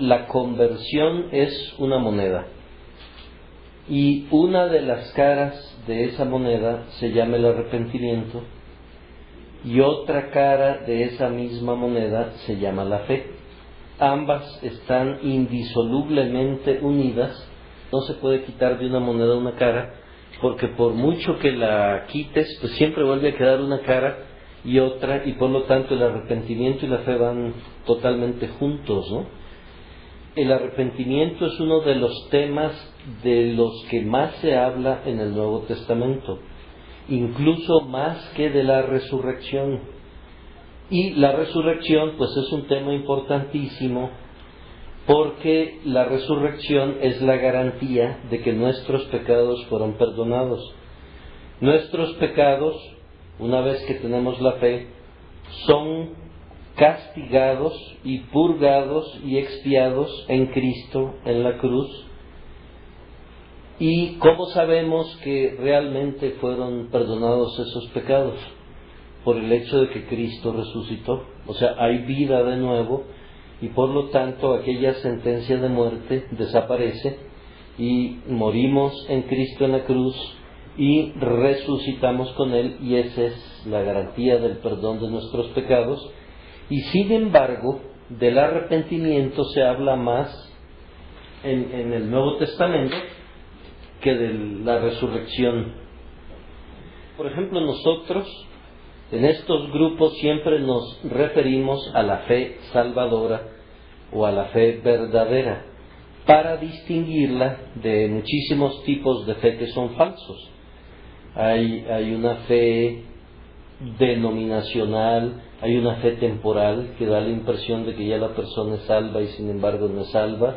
la conversión es una moneda, y una de las caras de esa moneda se llama el arrepentimiento, y otra cara de esa misma moneda se llama la fe. Ambas están indisolublemente unidas. No se puede quitar de una moneda una cara, porque por mucho que la quites, pues siempre vuelve a quedar una cara y otra, y por lo tanto el arrepentimiento y la fe van totalmente juntos, ¿no? El arrepentimiento es uno de los temas de los que más se habla en el Nuevo Testamento, incluso más que de la resurrección. Y la resurrección pues es un tema importantísimo, porque la resurrección es la garantía de que nuestros pecados fueron perdonados. Nuestros pecados, una vez que tenemos la fe, son castigados y purgados y expiados en Cristo, en la cruz. ¿Y cómo sabemos que realmente fueron perdonados esos pecados? Por el hecho de que Cristo resucitó. O sea, hay vida de nuevo, y por lo tanto aquella sentencia de muerte desaparece, y morimos en Cristo en la cruz y resucitamos con Él, y esa es la garantía del perdón de nuestros pecados. Y sin embargo, del arrepentimiento se habla más en el Nuevo Testamento que de la resurrección. Por ejemplo, nosotros en estos grupos siempre nos referimos a la fe salvadora o a la fe verdadera, para distinguirla de muchísimos tipos de fe que son falsos. Hay una fe denominacional, hay una fe temporal que da la impresión de que ya la persona es salva y sin embargo no es salva.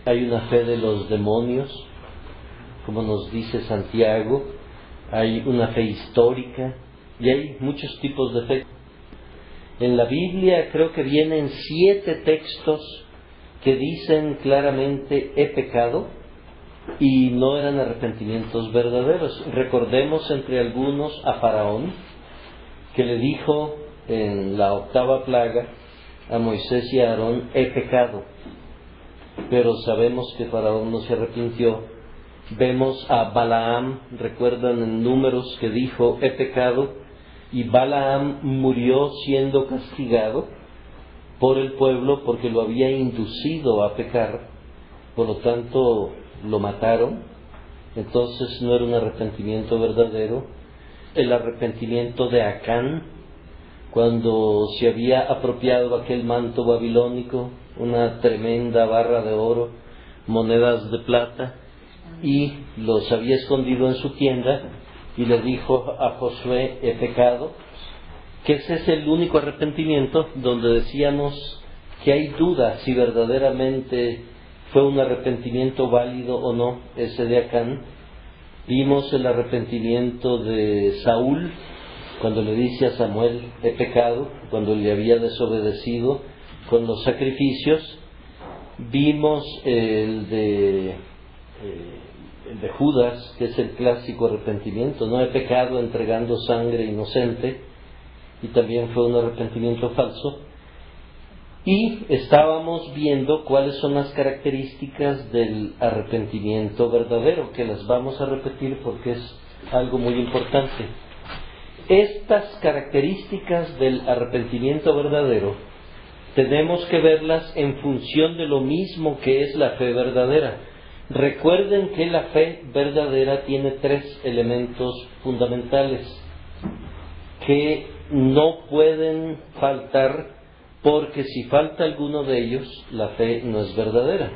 Hay una fe de los demonios, como nos dice Santiago. Hay una fe histórica, y hay muchos tipos de fe. En la Biblia creo que vienen 7 textos que dicen claramente he pecado, y no eran arrepentimientos verdaderos. Recordemos entre algunos a Faraón, que le dijo en la 8ª plaga a Moisés y a Aarón, he pecado. Pero sabemos que Faraón no se arrepintió. Vemos a Balaam, recuerdan en Números, que dijo he pecado, y Balaam murió siendo castigado por el pueblo porque lo había inducido a pecar. Por lo tanto lo mataron. Entonces no era un arrepentimiento verdadero. El arrepentimiento de Acán, cuando se había apropiado aquel manto babilónico, una tremenda barra de oro, monedas de plata, y los había escondido en su tienda, y le dijo a Josué he pecado, que ese es el único arrepentimiento donde decíamos que hay duda si verdaderamente fue un arrepentimiento válido o no, ese de Acán. Vimos el arrepentimiento de Saúl, cuando le dice a Samuel he pecado, cuando le había desobedecido con los sacrificios. Vimos el de Judas, que es el clásico arrepentimiento, no he pecado entregando sangre inocente, y también fue un arrepentimiento falso. Y estábamos viendo cuáles son las características del arrepentimiento verdadero, que las vamos a repetir porque es algo muy importante. Estas características del arrepentimiento verdadero tenemos que verlas en función de lo mismo que es la fe verdadera. Recuerden que la fe verdadera tiene 3 elementos fundamentales que no pueden faltar, porque si falta alguno de ellos, la fe no es verdadera.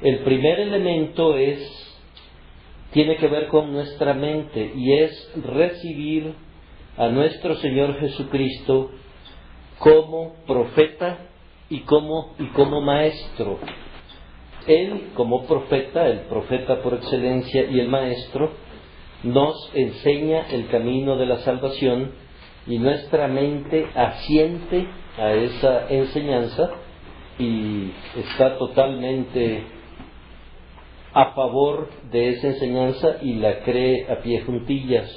El primer elemento tiene que ver con nuestra mente, y es recibir a nuestro Señor Jesucristo como profeta y como maestro. Él, como profeta, el profeta por excelencia y el maestro, nos enseña el camino de la salvación, y nuestra mente asiente a esa enseñanza y está totalmente a favor de esa enseñanza y la cree a pie juntillas.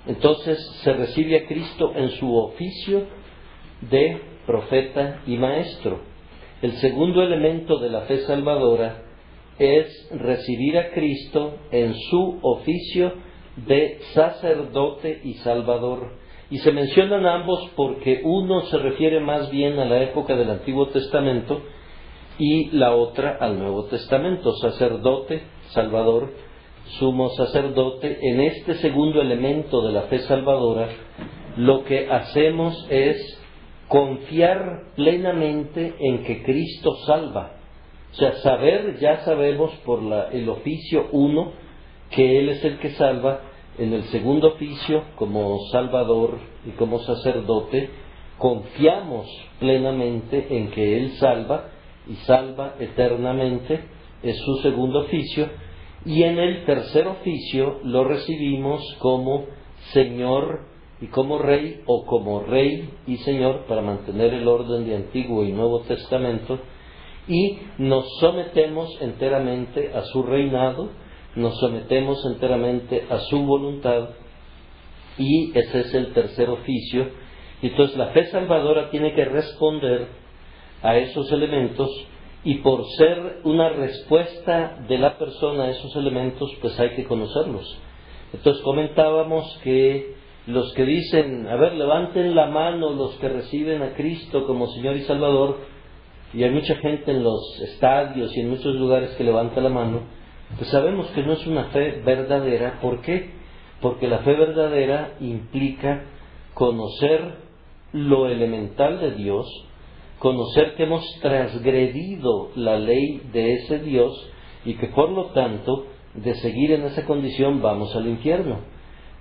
Entonces se recibe a Cristo en su oficio de profeta y maestro. El segundo elemento de la fe salvadora es recibir a Cristo en su oficio de sacerdote y salvador. Y se mencionan ambos porque uno se refiere más bien a la época del Antiguo Testamento y la otra al Nuevo Testamento. Sacerdote, salvador, sumo sacerdote. En este segundo elemento de la fe salvadora, lo que hacemos es confiar plenamente en que Cristo salva. O sea, ya sabemos por el oficio uno que Él es el que salva. En el segundo oficio, como Salvador y como sacerdote, confiamos plenamente en que Él salva y salva eternamente. Es su segundo oficio. Y en el tercer oficio lo recibimos como Señor y como Rey, o como Rey y Señor, para mantener el orden de Antiguo y Nuevo Testamento, y nos sometemos enteramente a su reinado, nos sometemos enteramente a su voluntad, y ese es el tercer oficio. Entonces la fe salvadora tiene que responder a esos elementos, y por ser una respuesta de la persona a esos elementos, pues hay que conocerlos. Entonces comentábamos que los que dicen, a ver, levanten la mano los que reciben a Cristo como Señor y Salvador, y hay mucha gente en los estadios y en muchos lugares que levanta la mano, pues sabemos que no es una fe verdadera. ¿Por qué? Porque la fe verdadera implica conocer lo elemental de Dios, conocer que hemos transgredido la ley de ese Dios y que por lo tanto, de seguir en esa condición, vamos al infierno.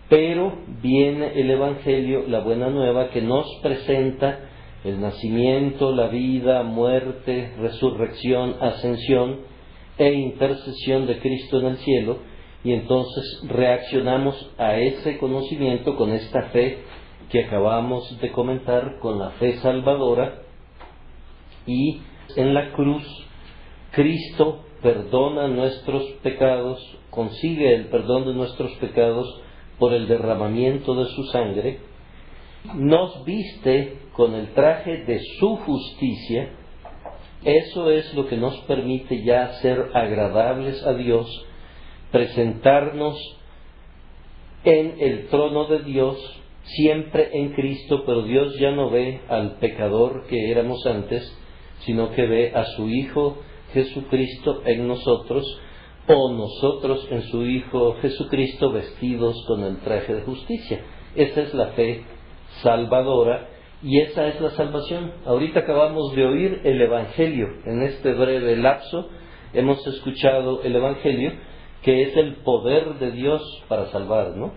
Pero viene el Evangelio, la buena nueva, que nos presenta el nacimiento, la vida, muerte, resurrección, ascensión e intercesión de Cristo en el cielo, y entonces reaccionamos a ese conocimiento con esta fe que acabamos de comentar, con la fe salvadora. Y en la cruz Cristo perdona nuestros pecados, consigue el perdón de nuestros pecados por el derramamiento de su sangre, nos viste con el traje de su justicia. Eso es lo que nos permite ya ser agradables a Dios, presentarnos en el trono de Dios, siempre en Cristo, pero Dios ya no ve al pecador que éramos antes, sino que ve a su Hijo Jesucristo en nosotros, o nosotros en su Hijo Jesucristo vestidos con el traje de justicia. Esa es la fe salvadora y esa es la salvación. Ahorita acabamos de oír el Evangelio. En este breve lapso hemos escuchado el Evangelio, que es el poder de Dios para salvar, ¿no?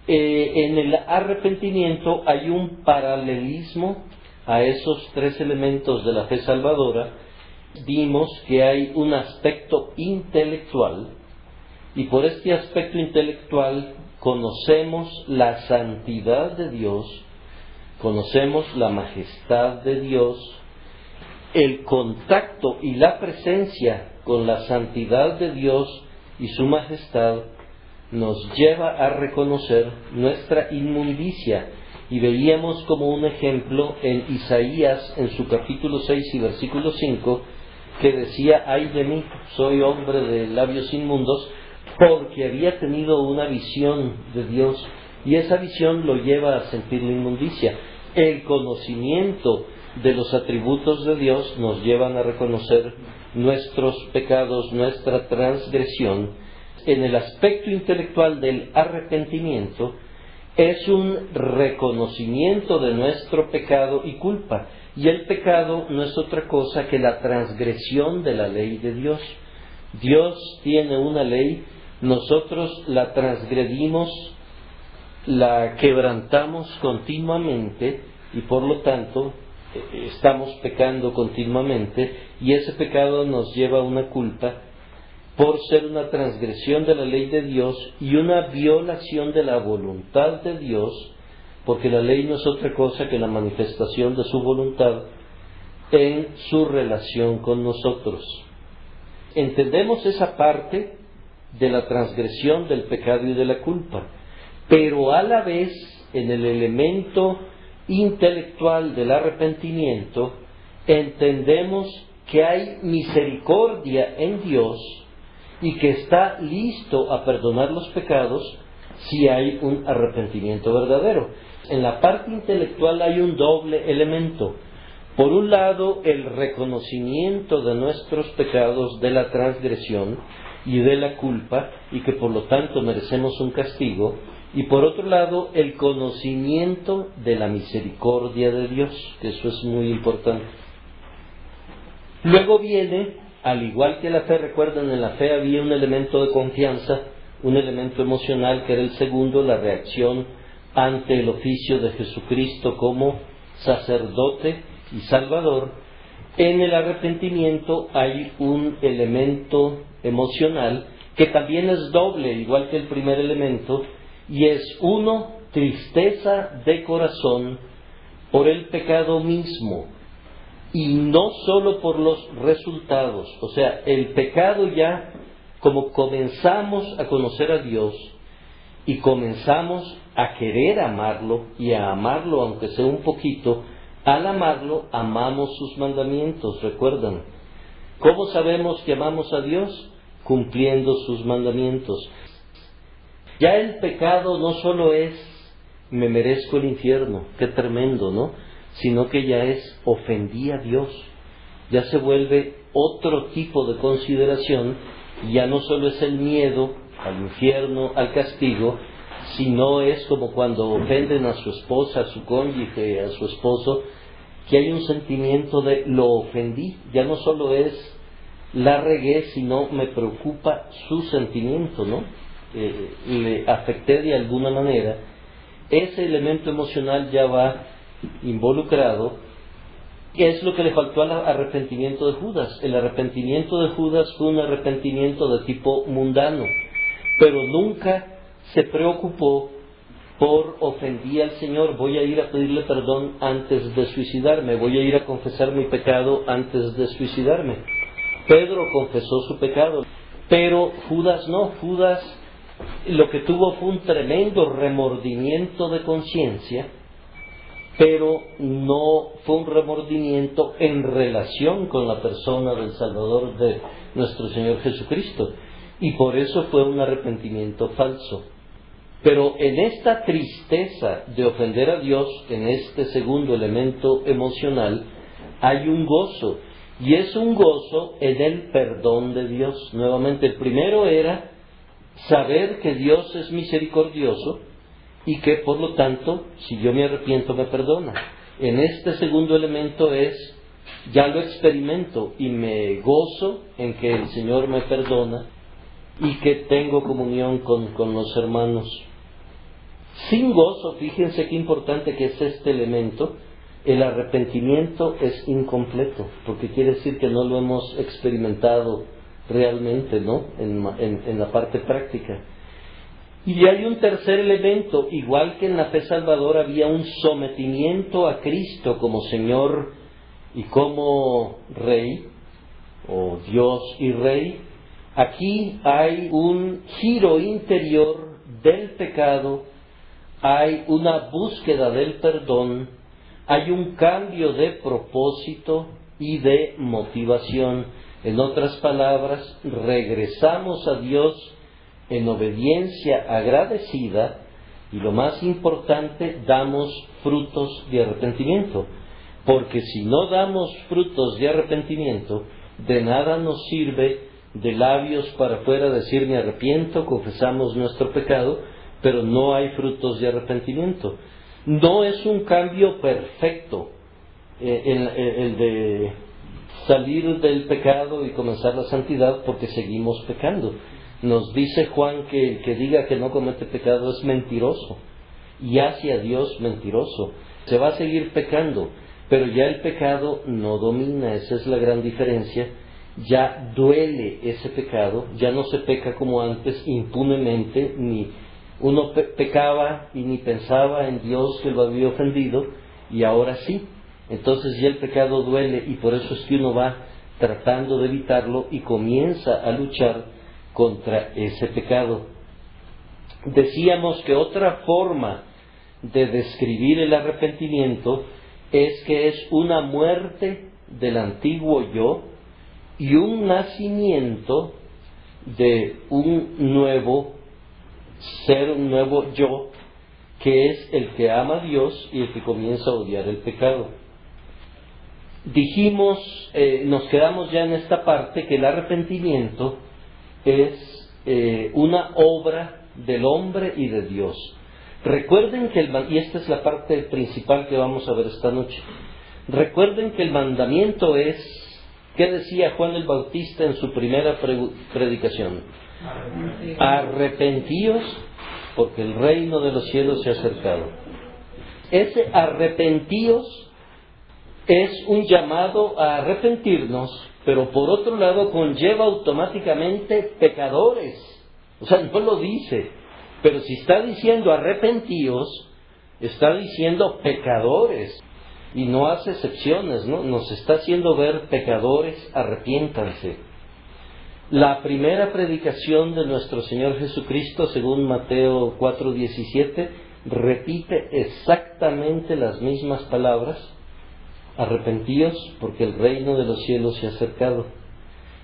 En el arrepentimiento hay un paralelismo a esos tres elementos de la fe salvadora. Vimos que hay un aspecto intelectual, y por este aspecto intelectual conocemos la santidad de Dios, conocemos la majestad de Dios. El contacto y la presencia con la santidad de Dios y su majestad nos lleva a reconocer nuestra inmundicia, y veíamos como un ejemplo en Isaías, en su capítulo 6 y versículo 5, que decía: ay de mí, soy hombre de labios inmundos, porque había tenido una visión de Dios, y esa visión lo lleva a sentir la inmundicia. El conocimiento de los atributos de Dios nos llevan a reconocer nuestros pecados, nuestra transgresión. En el aspecto intelectual del arrepentimiento es un reconocimiento de nuestro pecado y culpa, y el pecado no es otra cosa que la transgresión de la ley de Dios. Dios tiene una ley, nosotros la transgredimos, la quebrantamos continuamente, y por lo tanto estamos pecando continuamente, y ese pecado nos lleva a una culpa por ser una transgresión de la ley de Dios y una violación de la voluntad de Dios, porque la ley no es otra cosa que la manifestación de su voluntad en su relación con nosotros. Entendemos esa parte de la transgresión, del pecado y de la culpa, pero a la vez, en el elemento intelectual del arrepentimiento, entendemos que hay misericordia en Dios y que está listo a perdonar los pecados si hay un arrepentimiento verdadero. En la parte intelectual hay un doble elemento. Por un lado, el reconocimiento de nuestros pecados, de la transgresión y de la culpa, y que por lo tanto merecemos un castigo. Y por otro lado, el conocimiento de la misericordia de Dios, que eso es muy importante. Luego viene, al igual que la fe, recuerdan, en la fe había un elemento de confianza, un elemento emocional que era el segundo, la reacción ante el oficio de Jesucristo como sacerdote y salvador. En el arrepentimiento hay un elemento emocional que también es doble, igual que el primer elemento, y es uno, tristeza de corazón por el pecado mismo, y no solo por los resultados. O sea, el pecado ya, como comenzamos a conocer a Dios y comenzamos a querer amarlo y a amarlo aunque sea un poquito, al amarlo amamos sus mandamientos, ¿recuerdan? ¿Cómo sabemos que amamos a Dios? Cumpliendo sus mandamientos. Ya el pecado no solo es me merezco el infierno, qué tremendo, ¿no? Sino que ya es ofendí a Dios. Ya se vuelve otro tipo de consideración, y ya no solo es el miedo al infierno, al castigo, sino es como cuando ofenden a su esposa, a su cónyuge, a su esposo, que hay un sentimiento de lo ofendí. Ya no solo es la regué, sino me preocupa su sentimiento, ¿no? Le afecté de alguna manera. Ese elemento emocional ya va involucrado. ¿Qué es lo que le faltó al arrepentimiento de Judas? El arrepentimiento de Judas fue un arrepentimiento de tipo mundano, pero nunca se preocupó por ofendí al Señor, voy a ir a pedirle perdón antes de suicidarme, voy a ir a confesar mi pecado antes de suicidarme. Pedro confesó su pecado, pero Judas no. Judas lo que tuvo fue un tremendo remordimiento de conciencia, pero no fue un remordimiento en relación con la persona del Salvador de nuestro Señor Jesucristo, y por eso fue un arrepentimiento falso. Pero en esta tristeza de ofender a Dios, en este segundo elemento emocional, hay un gozo, y es un gozo en el perdón de Dios. Nuevamente, el primero era saber que Dios es misericordioso y que por lo tanto, si yo me arrepiento, me perdona. En este segundo elemento es, ya lo experimento y me gozo en que el Señor me perdona y que tengo comunión con los hermanos. Sin gozo, fíjense qué importante que es este elemento, el arrepentimiento es incompleto, porque quiere decir que no lo hemos experimentado realmente, ¿no? En la parte práctica. Y hay un tercer elemento, igual que en la fe salvadora había un sometimiento a Cristo como Señor y como Rey, o Dios y Rey. Aquí hay un giro interior del pecado, hay una búsqueda del perdón, hay un cambio de propósito y de motivación. En otras palabras, regresamos a Dios en obediencia agradecida, y lo más importante, damos frutos de arrepentimiento. Porque si no damos frutos de arrepentimiento, de nada nos sirve de labios para afuera decir me arrepiento, confesamos nuestro pecado, pero no hay frutos de arrepentimiento. No es un cambio perfecto el de salir del pecado y comenzar la santidad, porque seguimos pecando. Nos dice Juan que el que diga que no comete pecado es mentiroso y hace a Dios mentiroso. Se va a seguir pecando, pero ya el pecado no domina. Esa es la gran diferencia. Ya duele ese pecado, ya no se peca como antes impunemente, ni uno pecaba y ni pensaba en Dios que lo había ofendido, y ahora sí. Entonces ya el pecado duele, y por eso es que uno va tratando de evitarlo y comienza a luchar contra ese pecado. Decíamos que otra forma de describir el arrepentimiento es que es una muerte del antiguo yo y un nacimiento de un nuevo ser, un nuevo yo, que es el que ama a Dios y el que comienza a odiar el pecado. Dijimos, nos quedamos ya en esta parte, que el arrepentimiento es una obra del hombre y de Dios. Recuerden que y esta es la parte principal que vamos a ver esta noche. Recuerden que el mandamiento es, ¿qué decía Juan el Bautista en su primera predicación? Arrepentíos, porque el reino de los cielos se ha acercado. Ese arrepentíos es un llamado a arrepentirnos, pero por otro lado conlleva automáticamente pecadores. O sea, no lo dice, pero si está diciendo arrepentíos, está diciendo pecadores, y no hace excepciones, ¿no? Nos está haciendo ver pecadores, arrepiéntanse. La primera predicación de nuestro Señor Jesucristo, según Mateo 4:17, repite exactamente las mismas palabras: arrepentíos, porque el reino de los cielos se ha acercado.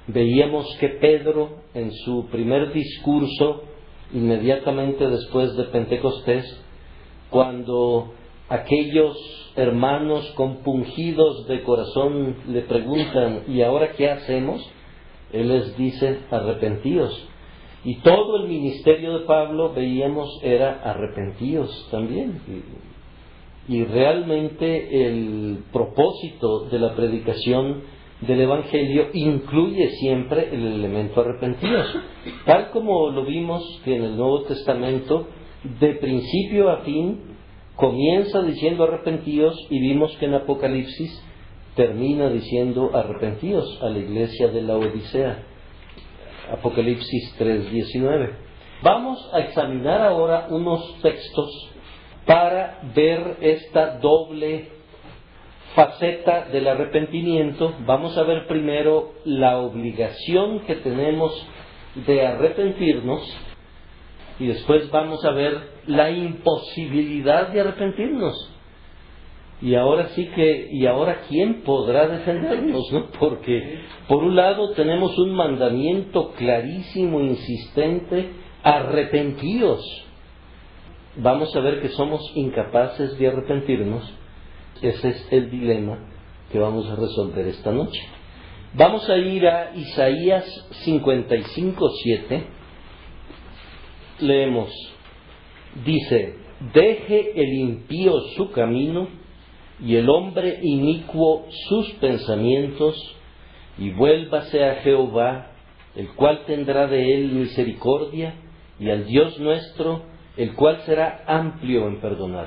Veíamos que Pedro, en su primer discurso, inmediatamente después de Pentecostés, cuando aquellos hermanos compungidos de corazón le preguntan: ¿y ahora qué hacemos?, él les dice: arrepentíos. Y todo el ministerio de Pablo, veíamos, era arrepentíos también. Y realmente el propósito de la predicación del Evangelio incluye siempre el elemento arrepentidos, tal como lo vimos que en el Nuevo Testamento, de principio a fin, comienza diciendo arrepentidos, y vimos que en Apocalipsis termina diciendo arrepentidos a la iglesia de la Odisea. Apocalipsis 3:19. Vamos a examinar ahora unos textos para ver esta doble faceta del arrepentimiento. Vamos a ver primero la obligación que tenemos de arrepentirnos, y después vamos a ver la imposibilidad de arrepentirnos. Y ahora sí que, ¿y ahora quién podrá defendernos?, ¿no? Porque por un lado tenemos un mandamiento clarísimo, insistente: arrepentíos. Vamos a ver que somos incapaces de arrepentirnos. Ese es el dilema que vamos a resolver esta noche. Vamos a ir a Isaías 55:7. Leemos. Dice: deje el impío su camino y el hombre inicuo sus pensamientos, y vuélvase a Jehová, el cual tendrá de él misericordia, y al Dios nuestro, el cual será amplio en perdonar.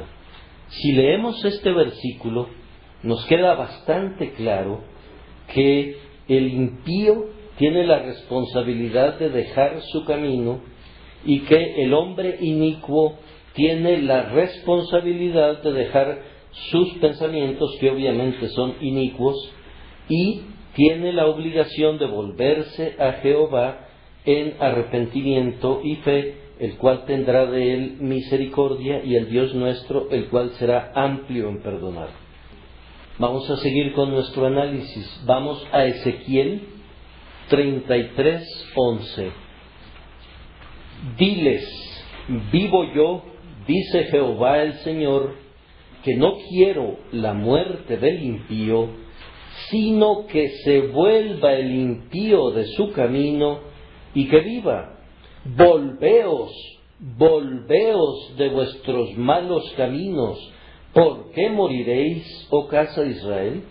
Si leemos este versículo, nos queda bastante claro que el impío tiene la responsabilidad de dejar su camino, y que el hombre inicuo tiene la responsabilidad de dejar sus pensamientos, que obviamente son inicuos, y tiene la obligación de volverse a Jehová en arrepentimiento y fe, el cual tendrá de él misericordia, y el Dios nuestro, el cual será amplio en perdonar. Vamos a seguir con nuestro análisis. Vamos a Ezequiel 33:11. Diles: vivo yo, dice Jehová el Señor, que no quiero la muerte del impío, sino que se vuelva el impío de su camino y que viva. Volveos, volveos de vuestros malos caminos. ¿Por qué moriréis, oh casa de Israel?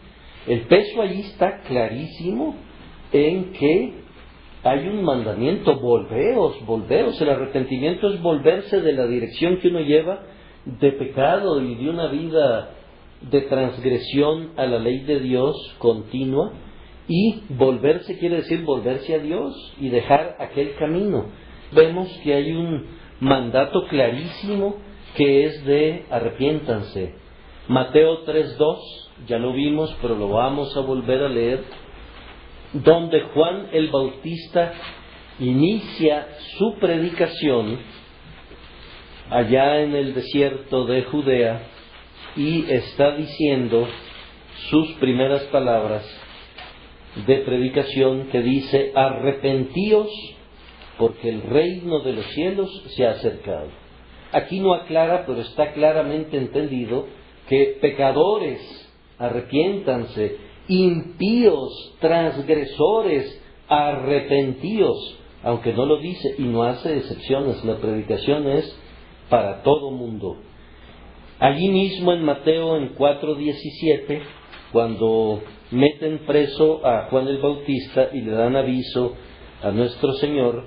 El peso allí está clarísimo en que hay un mandamiento: volveos, volveos. El arrepentimiento es volverse de la dirección que uno lleva de pecado y de una vida de transgresión a la ley de Dios continua, y volverse quiere decir volverse a Dios y dejar aquel camino. Vemos que hay un mandato clarísimo que es de arrepiéntanse. Mateo 3:2, ya lo vimos, pero lo vamos a volver a leer, donde Juan el Bautista inicia su predicación allá en el desierto de Judea, y está diciendo sus primeras palabras: de predicación que dice: arrepentíos porque el reino de los cielos se ha acercado. Aquí no aclara, pero está claramente entendido que pecadores, arrepiéntanse, impíos, transgresores, arrepentíos, aunque no lo dice y no hace excepciones, la predicación es para todo mundo. Allí mismo en Mateo, en 4:17, cuando meten preso a Juan el Bautista y le dan aviso a nuestro Señor,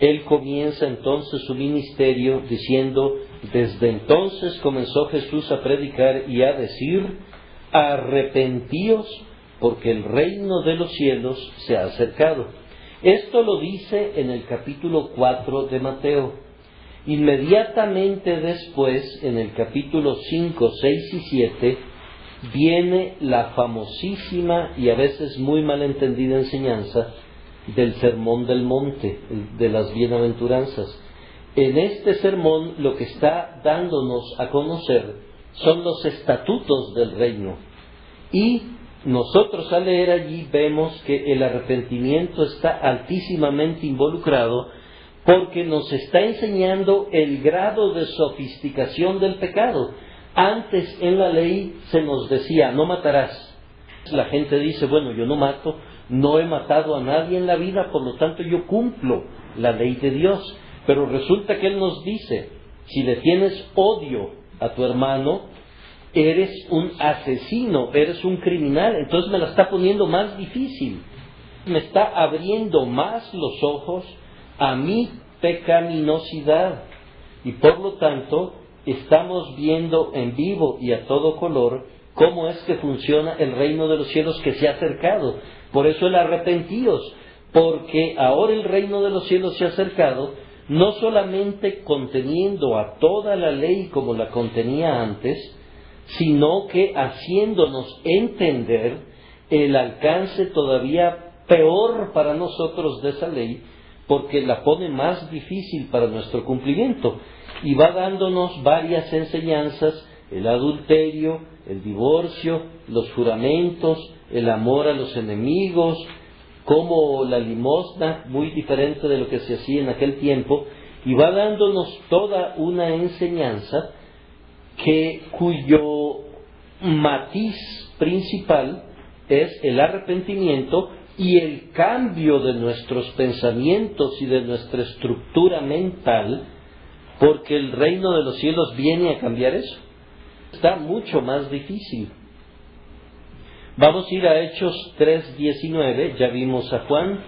Él comienza entonces su ministerio diciendo: desde entonces comenzó Jesús a predicar y a decir: arrepentíos porque el reino de los cielos se ha acercado. Esto lo dice en el capítulo 4 de Mateo. Inmediatamente después, en el capítulo 5, 6 y 7, viene la famosísima y a veces muy malentendida enseñanza del Sermón del Monte, de las Bienaventuranzas. En este sermón lo que está dándonos a conocer son los estatutos del reino. Y nosotros al leer allí vemos que el arrepentimiento está altísimamente involucrado, porque nos está enseñando el grado de sofisticación del pecado. Antes en la ley se nos decía: no matarás. La gente dice: bueno, yo no mato, no he matado a nadie en la vida, por lo tanto yo cumplo la ley de Dios. Pero resulta que Él nos dice: si le tienes odio a tu hermano, eres un asesino, eres un criminal. Entonces me la está poniendo más difícil, me está abriendo más los ojos a mi pecaminosidad, y por lo tanto estamos viendo en vivo y a todo color cómo es que funciona el reino de los cielos que se ha acercado. Por eso el arrepentíos, porque ahora el reino de los cielos se ha acercado, no solamente conteniendo a toda la ley como la contenía antes, sino que haciéndonos entender el alcance todavía peor para nosotros de esa ley, porque la pone más difícil para nuestro cumplimiento, y va dándonos varias enseñanzas: el adulterio, el divorcio, los juramentos, el amor a los enemigos, como la limosna, muy diferente de lo que se hacía en aquel tiempo, y va dándonos toda una enseñanza cuyo matiz principal es el arrepentimiento y el cambio de nuestros pensamientos y de nuestra estructura mental, porque el reino de los cielos viene a cambiar eso. Está mucho más difícil. Vamos a ir a Hechos 3:19, ya vimos a Juan,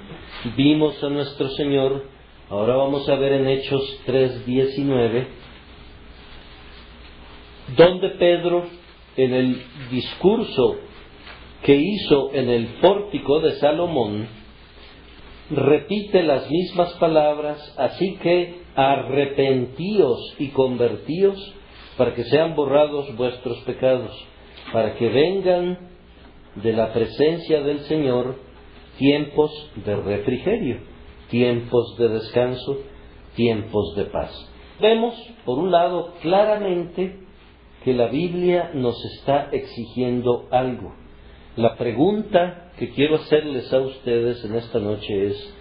vimos a nuestro Señor, ahora vamos a ver en Hechos 3:19, donde Pedro, en el discurso que hizo en el pórtico de Salomón, repite las mismas palabras: así que arrepentíos y convertíos para que sean borrados vuestros pecados, para que vengan de la presencia del Señor tiempos de refrigerio, tiempos de descanso, tiempos de paz. Vemos, por un lado, claramente que la Biblia nos está exigiendo algo. La pregunta que quiero hacerles a ustedes en esta noche es: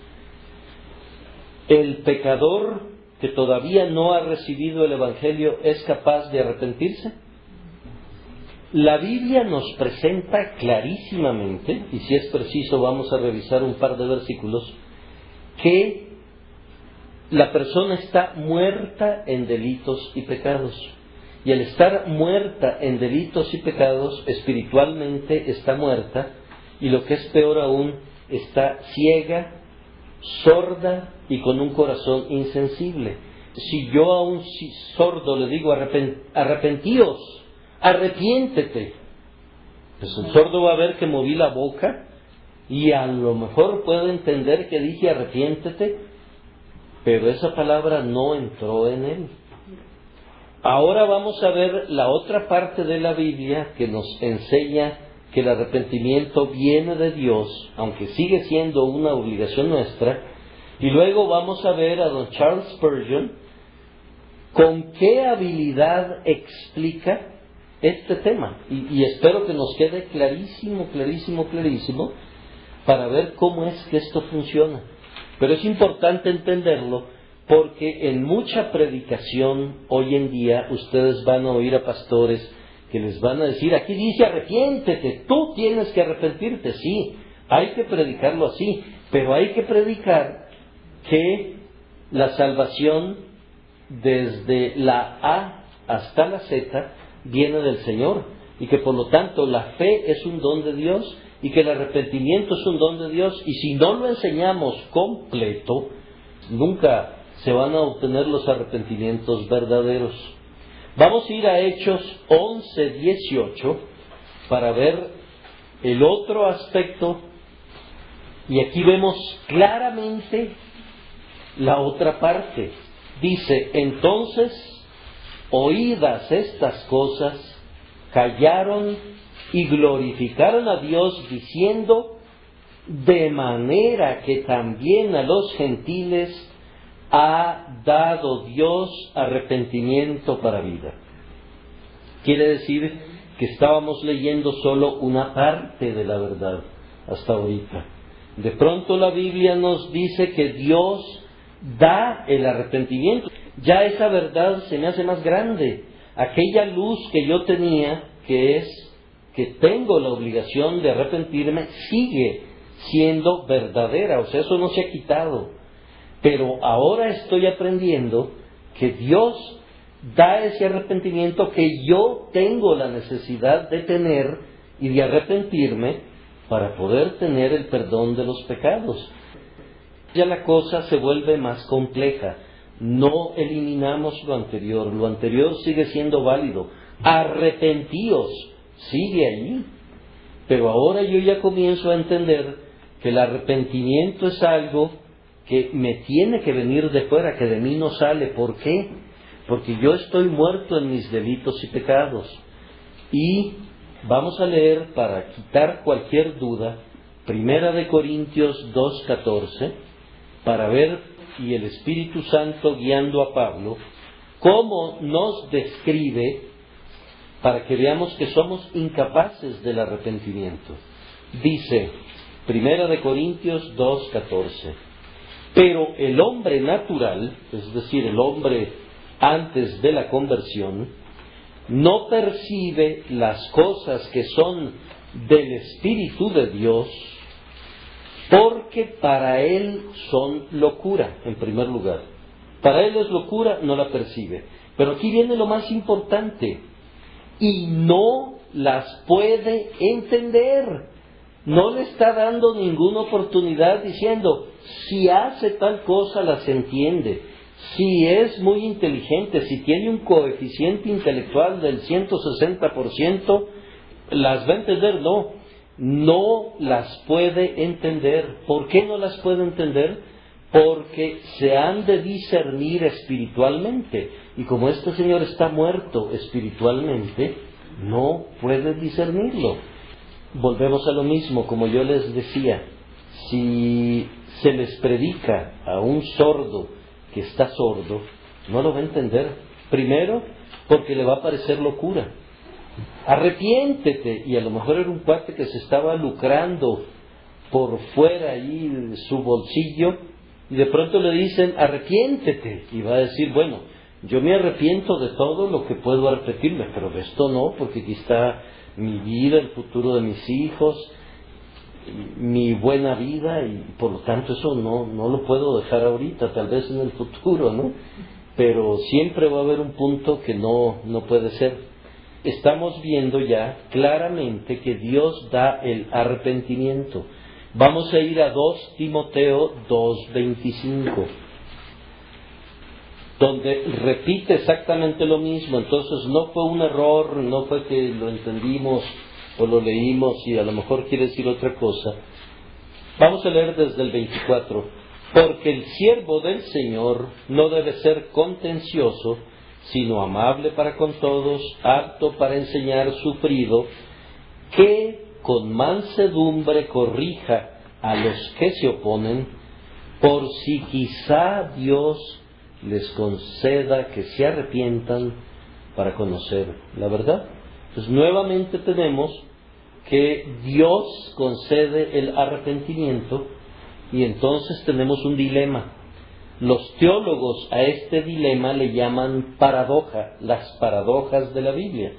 ¿el pecador que todavía no ha recibido el Evangelio es capaz de arrepentirse? La Biblia nos presenta clarísimamente, y si es preciso vamos a revisar un par de versículos, que la persona está muerta en delitos y pecados. Y al estar muerta en delitos y pecados, espiritualmente está muerta, y lo que es peor aún, está ciega, sorda y con un corazón insensible. Si yo a un sordo le digo: arrepentíos, arrepiéntete, pues el sordo va a ver que moví la boca y a lo mejor puede entender que dije arrepiéntete, pero esa palabra no entró en él. Ahora vamos a ver la otra parte de la Biblia que nos enseña que el arrepentimiento viene de Dios, aunque sigue siendo una obligación nuestra. Y luego vamos a ver a don Charles Spurgeon con qué habilidad explica este tema. Y espero que nos quede clarísimo, para ver cómo es que esto funciona. Pero es importante entenderlo porque en mucha predicación hoy en día ustedes van a oír a pastores que les van a decir, aquí dice arrepiéntete, tú tienes que arrepentirte. Sí, hay que predicarlo así, pero hay que predicar que la salvación desde la A hasta la Z viene del Señor y que por lo tanto la fe es un don de Dios y que el arrepentimiento es un don de Dios, y si no lo enseñamos completo, nunca se van a obtener los arrepentimientos verdaderos. Vamos a ir a Hechos 11:18 para ver el otro aspecto, y aquí vemos claramente la otra parte. Dice, entonces, oídas estas cosas, callaron y glorificaron a Dios diciendo, de manera que también a los gentiles ha dado Dios arrepentimiento para vida. Quiere decir que estábamos leyendo solo una parte de la verdad hasta ahorita. De pronto la Biblia nos dice que Dios da el arrepentimiento. Ya esa verdad se me hace más grande. Aquella luz que yo tenía, que es que tengo la obligación de arrepentirme, sigue siendo verdadera. O sea, eso no se ha quitado. Pero ahora estoy aprendiendo que Dios da ese arrepentimiento que yo tengo la necesidad de tener y de arrepentirme para poder tener el perdón de los pecados. Ya la cosa se vuelve más compleja. No eliminamos lo anterior sigue siendo válido. Arrepentíos, sigue allí. Pero ahora yo ya comienzo a entender que el arrepentimiento es algo que me tiene que venir de fuera, que de mí no sale. ¿Por qué? Porque yo estoy muerto en mis delitos y pecados. Y vamos a leer, para quitar cualquier duda, 1 Corintios 2:14, para ver, y el Espíritu Santo guiando a Pablo, cómo nos describe, para que veamos que somos incapaces del arrepentimiento. Dice, 1 Corintios 2:14, pero el hombre natural, es decir, el hombre antes de la conversión, no percibe las cosas que son del Espíritu de Dios, porque para él son locura, en primer lugar. Para él es locura, no la percibe. Pero aquí viene lo más importante, y no las puede entender. No le está dando ninguna oportunidad diciendo, si hace tal cosa las entiende, si es muy inteligente, si tiene un coeficiente intelectual del 160%, las va a entender. No las puede entender. ¿Por qué no las puede entender? Porque se han de discernir espiritualmente. Y como este señor está muerto espiritualmente, no puede discernirlo. Volvemos a lo mismo, como yo les decía, si se les predica a un sordo que está sordo, no lo va a entender. Primero, porque le va a parecer locura. Arrepiéntete, y a lo mejor era un cuate que se estaba lucrando por fuera ahí de su bolsillo, y de pronto le dicen, arrepiéntete, y va a decir, bueno, yo me arrepiento de todo lo que puedo arrepentirme, pero de esto no, porque aquí está mi vida, el futuro de mis hijos, mi buena vida, y por lo tanto eso no lo puedo dejar ahorita, tal vez en el futuro, ¿no? Pero siempre va a haber un punto que no puede ser. Estamos viendo ya claramente que Dios da el arrepentimiento. Vamos a ir a 2 Timoteo 2:25, donde repite exactamente lo mismo. Entonces no fue un error, no fue que lo entendimos o lo leímos y a lo mejor quiere decir otra cosa. Vamos a leer desde el 24. Porque el siervo del Señor no debe ser contencioso, sino amable para con todos, apto para enseñar, sufrido, que con mansedumbre corrija a los que se oponen, por si quizá Dios les conceda que se arrepientan para conocer la verdad. Entonces nuevamente tenemos que Dios concede el arrepentimiento y entonces tenemos un dilema. Los teólogos a este dilema le llaman paradoja, las paradojas de la Biblia,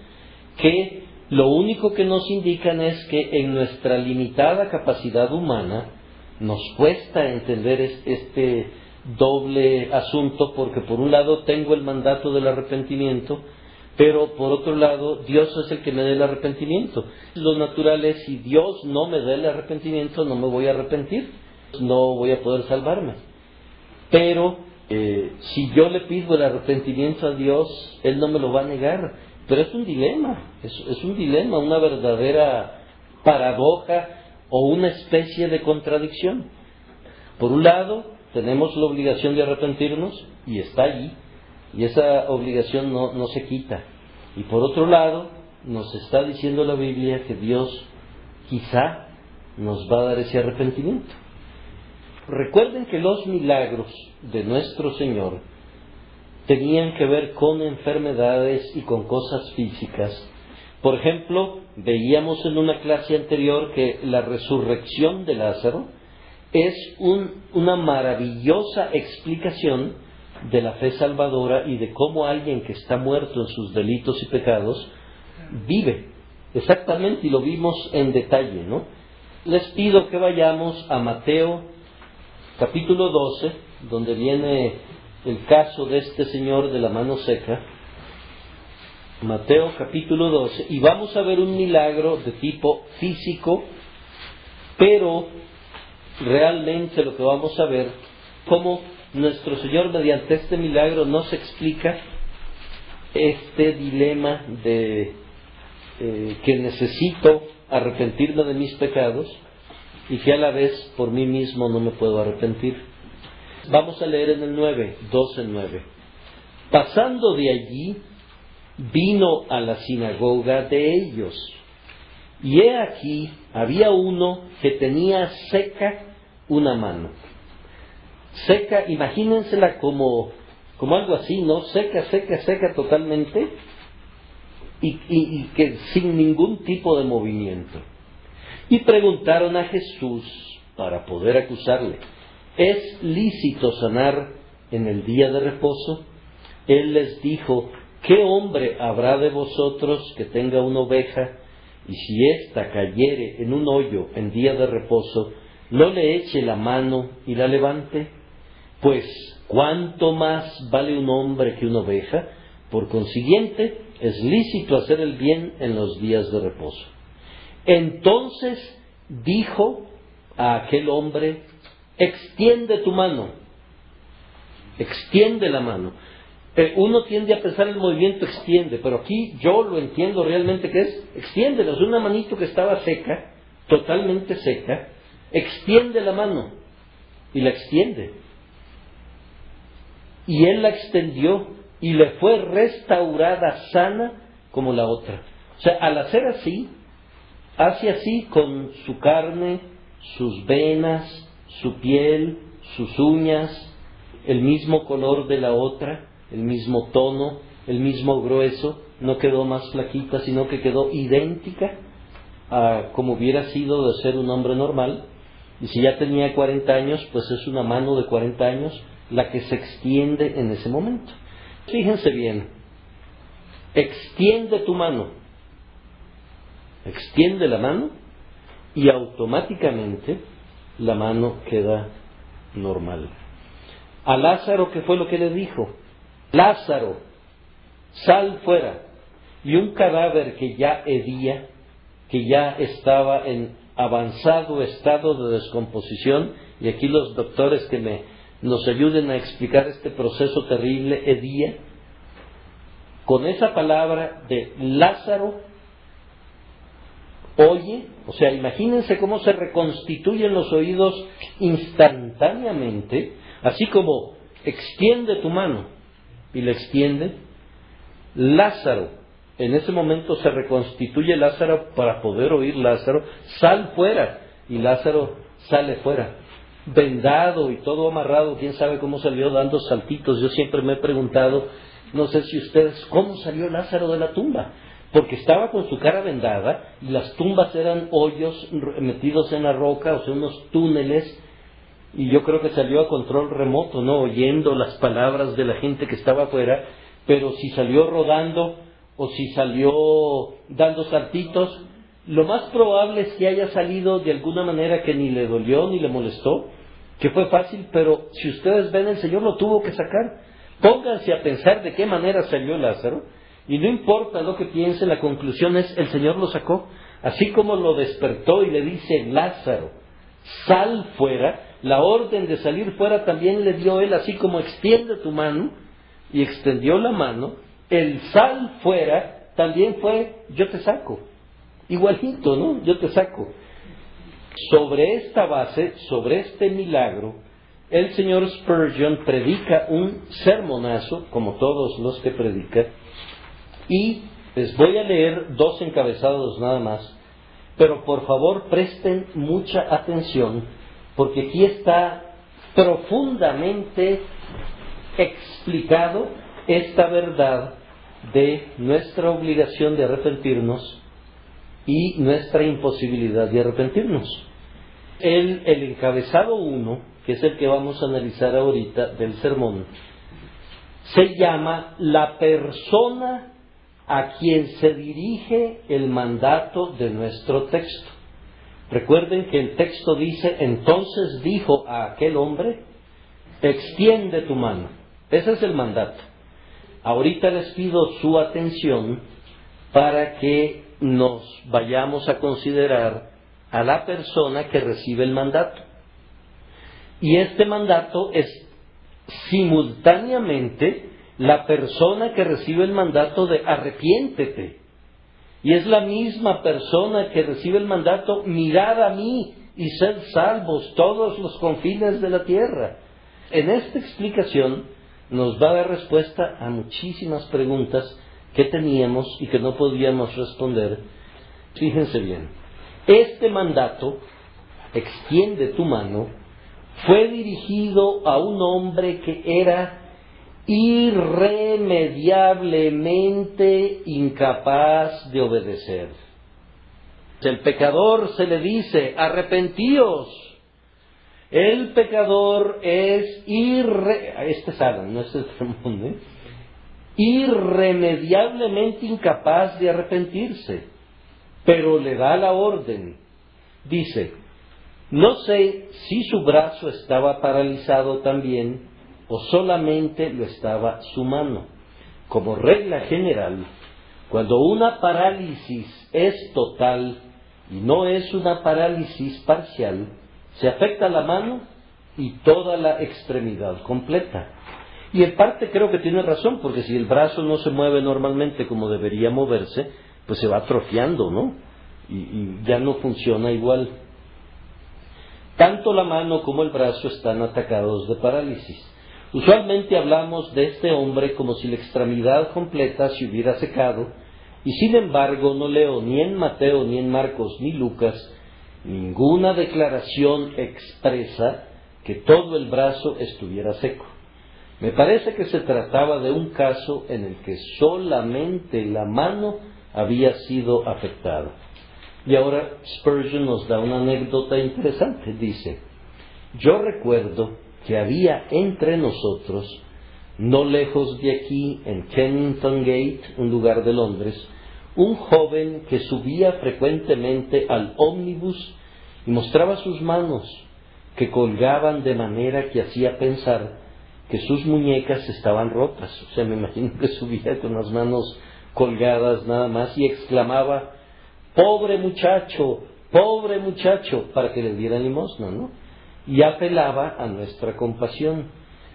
que lo único que nos indican es que en nuestra limitada capacidad humana nos cuesta entender este doble asunto, porque por un lado tengo el mandato del arrepentimiento, pero por otro lado Dios es el que me da el arrepentimiento. Lo natural es, si Dios no me da el arrepentimiento, no me voy a arrepentir, no voy a poder salvarme. Pero si yo le pido el arrepentimiento a Dios, Él no me lo va a negar. Pero es un dilema, es un dilema, una verdadera paradoja o una especie de contradicción. Por un lado, tenemos la obligación de arrepentirnos y está allí, y esa obligación no se quita. Y por otro lado, nos está diciendo la Biblia que Dios quizá nos va a dar ese arrepentimiento. Recuerden que los milagros de nuestro Señor tenían que ver con enfermedades y con cosas físicas. Por ejemplo, veíamos en una clase anterior que la resurrección de Lázaro es una maravillosa explicación de la fe salvadora y de cómo alguien que está muerto en sus delitos y pecados vive. Exactamente, y lo vimos en detalle, ¿no? Les pido que vayamos a Mateo capítulo 12, donde viene el caso de este señor de la mano seca. Mateo capítulo 12, y vamos a ver un milagro de tipo físico, pero realmente lo que vamos a ver, cómo nuestro Señor mediante este milagro nos explica este dilema de que necesito arrepentirme de mis pecados y que a la vez por mí mismo no me puedo arrepentir. Vamos a leer en el 9, 12:9. Pasando de allí, vino a la sinagoga de ellos, y he aquí, había uno que tenía seca una mano. Seca, imagínensela como algo así, ¿no? Seca totalmente, y que sin ningún tipo de movimiento. Y preguntaron a Jesús para poder acusarle: ¿es lícito sanar en el día de reposo? Él les dijo: ¿qué hombre habrá de vosotros que tenga una oveja, y si ésta cayere en un hoyo en día de reposo, no le eche la mano y la levante? Pues, ¿cuánto más vale un hombre que una oveja? Por consiguiente, es lícito hacer el bien en los días de reposo. Entonces dijo a aquel hombre: extiende tu mano. Extiende la mano. Uno tiende a pensar el movimiento extiende, pero aquí yo lo entiendo realmente que es extiéndela. Es una manito que estaba seca, totalmente seca. Extiende la mano y la extiende. Y él la extendió y le fue restaurada sana como la otra. O sea, al hacer así, hace así con su carne, sus venas, su piel, sus uñas, el mismo color de la otra, el mismo tono, el mismo grueso. No quedó más flaquita, sino que quedó idéntica a como hubiera sido de ser un hombre normal. Y si ya tenía 40 años, pues es una mano de 40 años la que se extiende en ese momento. Fíjense bien, extiende tu mano, extiende la mano y automáticamente la mano queda normal. A Lázaro, ¿qué fue lo que le dijo? Lázaro, sal fuera. Y un cadáver que ya hedía, que ya estaba en avanzado estado de descomposición, y aquí los doctores que nos ayuden a explicar este proceso terrible, hedía, con esa palabra de Lázaro, oye, o sea, imagínense cómo se reconstituyen los oídos instantáneamente, así como extiende tu mano y la extiende. Lázaro, en ese momento se reconstituye Lázaro para poder oír Lázaro, sal fuera, y Lázaro sale fuera, vendado y todo amarrado, quién sabe cómo salió dando saltitos. Yo siempre me he preguntado, no sé si ustedes, ¿cómo salió Lázaro de la tumba? porque estaba con su cara vendada y las tumbas eran hoyos metidos en la roca, o sea, unos túneles, y yo creo que salió a control remoto, ¿no? Oyendo las palabras de la gente que estaba afuera, pero si salió rodando o si salió dando saltitos, lo más probable es que haya salido de alguna manera que ni le dolió ni le molestó, que fue fácil, pero si ustedes ven, el Señor lo tuvo que sacar. Pónganse a pensar de qué manera salió Lázaro, y no importa lo que piensen, la conclusión es, el Señor lo sacó. Así como lo despertó y le dice, Lázaro, sal fuera, la orden de salir fuera también le dio él, así como extiende tu mano, y extendió la mano, el sal fuera también fue, yo te saco. Igualito, ¿no? Yo te saco. Sobre esta base, sobre este milagro, el señor Spurgeon predica un sermonazo, como todos los que predica, y les voy a leer 2 encabezados nada más, pero por favor presten mucha atención, porque aquí está profundamente explicado esta verdad de nuestra obligación de arrepentirnos y nuestra imposibilidad de arrepentirnos. El encabezado 1, que es el que vamos a analizar ahorita del sermón, se llama la persona a quien se dirige el mandato de nuestro texto. Recuerden que el texto dice, entonces dijo a aquel hombre, extiende tu mano. Ese es el mandato. Ahorita les pido su atención para que nos vayamos a considerar a la persona que recibe el mandato. Y este mandato es simultáneamente la persona que recibe el mandato de arrepiéntete. Y es la misma persona que recibe el mandato, mirad a mí y sed salvos todos los confines de la tierra. En esta explicación nos va a dar respuesta a muchísimas preguntas que teníamos y que no podíamos responder. Fíjense bien, este mandato, extiende tu mano, fue dirigido a un hombre que era irremediablemente incapaz de obedecer. El pecador se le dice, arrepentíos. El pecador es irremediablemente incapaz de arrepentirse, pero le da la orden. Dice, no sé si su brazo estaba paralizado también o solamente lo estaba su mano. Como regla general, cuando una parálisis es total y no es una parálisis parcial, se afecta la mano y toda la extremidad completa. Y en parte creo que tiene razón, porque si el brazo no se mueve normalmente como debería moverse, pues se va atrofiando, ¿no? Y ya no funciona igual. Tanto la mano como el brazo están atacados de parálisis. Usualmente hablamos de este hombre como si la extremidad completa se hubiera secado, y sin embargo no leo ni en Mateo, ni en Marcos, ni Lucas, ninguna declaración expresa que todo el brazo estuviera seco. Me parece que se trataba de un caso en el que solamente la mano había sido afectada. Y ahora Spurgeon nos da una anécdota interesante. Dice, yo recuerdo que había entre nosotros, no lejos de aquí, en Kennington Gate, un lugar de Londres, un joven que subía frecuentemente al ómnibus y mostraba sus manos, que colgaban de manera que hacía pensar que sus muñecas estaban rotas. O sea, me imagino que subía con las manos colgadas nada más y exclamaba, pobre muchacho, para que le diera limosna, ¿no? Y apelaba a nuestra compasión.